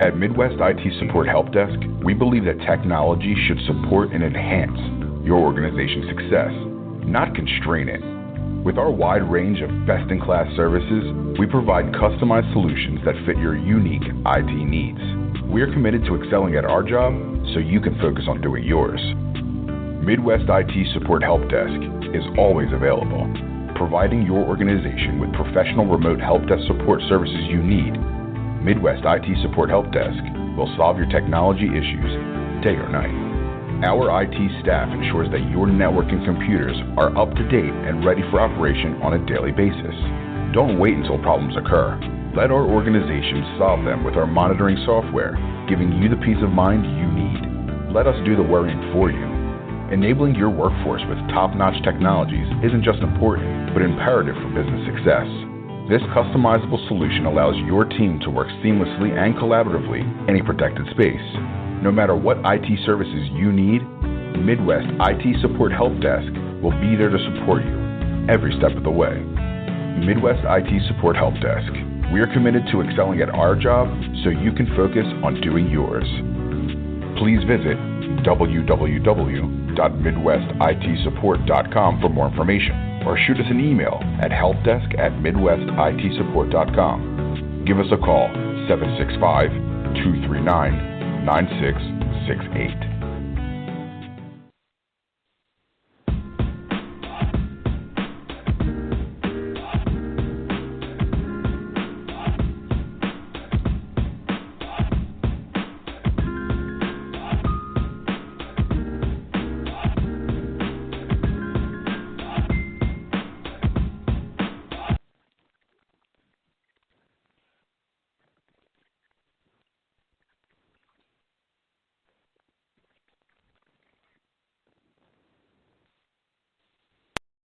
Speaker 10: At Midwest IT Support Help Desk, we believe that technology should support and enhance your organization's success, not constrain it. With our wide range of best-in-class services, we provide customized solutions that fit your unique IT needs. We are committed to excelling at our job so you can focus on doing yours. Midwest IT Support Help Desk is always available, providing your organization with professional remote help desk support services you need. Midwest IT Support Help Desk will solve your technology issues day or night. Our IT staff ensures that your network and computers are up to date and ready for operation on a daily basis. Don't wait until problems occur. Let our organization solve them with our monitoring software, giving you the peace of mind you need. Let us do the worrying for you. Enabling your workforce with top-notch technologies isn't just important, but imperative for business success. This customizable solution allows your team to work seamlessly and collaboratively in a protected space. No matter what IT services you need, Midwest IT Support Help Desk will be there to support you every step of the way. Midwest IT Support Help Desk. We are committed to excelling at our job so you can focus on doing yours. Please visit www.midwestitsupport.com for more information or shoot us an email at helpdesk@midwestitsupport.com. Give us a call, 765-239-9668.